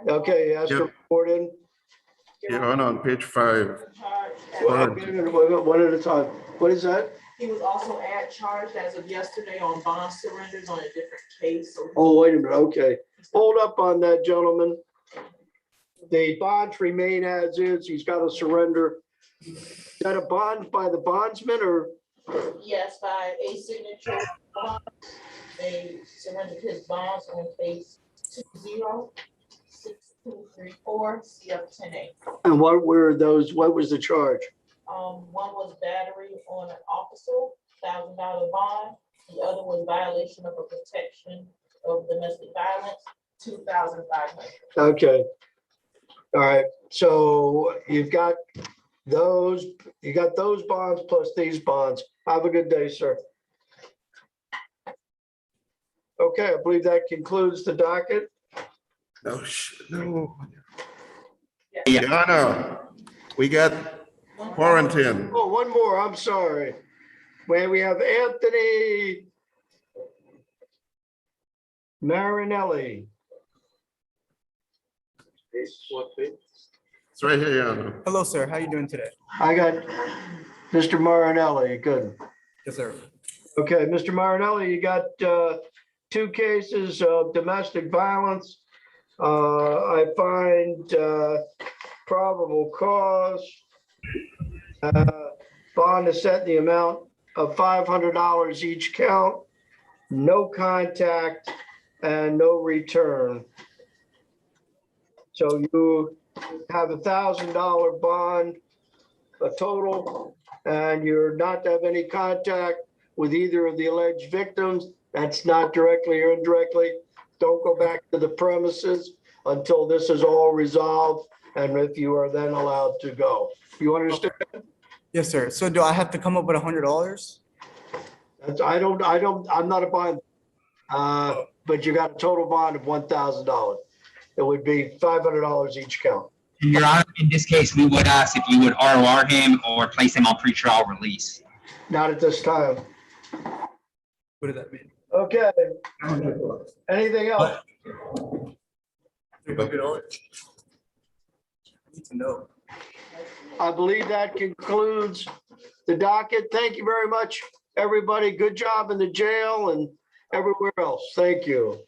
Okay, he has to report in. Your Honor, on page 5. One at a time. What is that? He was also charged as of yesterday on bond surrenders on a different case. Oh, wait a minute. Okay. Hold up on that, gentleman. The bonds remain as is. He's got to surrender. Is that a bond by the bondsman or? Yes, by a signature. They surrendered his bonds on case 206234 CF10A. And what were those? What was the charge? One was battery on an officer, $1,000 bond. The other was violation of a protection of domestic violence, $2,500. Okay. All right. So you've got those bonds plus these bonds. Have a good day, sir. Okay, I believe that concludes the docket. No. Your Honor, we got quarantine. Oh, one more. I'm sorry. Where we have Anthony Marinelli. It's right here, Your Honor. Hello, sir. How you doing today? I got Mr. Marinelli. Good. Yes, sir. Okay, Mr. Marinelli, you got 2 cases of domestic violence. I find probable cause. Bond is set in the amount of $500 each count, no contact, and no return. So you have $1,000 bond, a total, and you're not to have any contact with either of the alleged victims. That's not directly or indirectly. Don't go back to the premises until this is all resolved, and if you are then allowed to go. You understand? Yes, sir. So do I have to come up with $100? I'm not a bond, but you got a total bond of $1,000. It would be $500 each count. Your Honor, in this case, we would ask if you would ROR him or place him on pretrial release. Not at this time. What does that mean? Okay. Anything else? $300. I need to know. I believe that concludes the docket. Thank you very much, everybody. Good job in the jail and everywhere else. Thank you.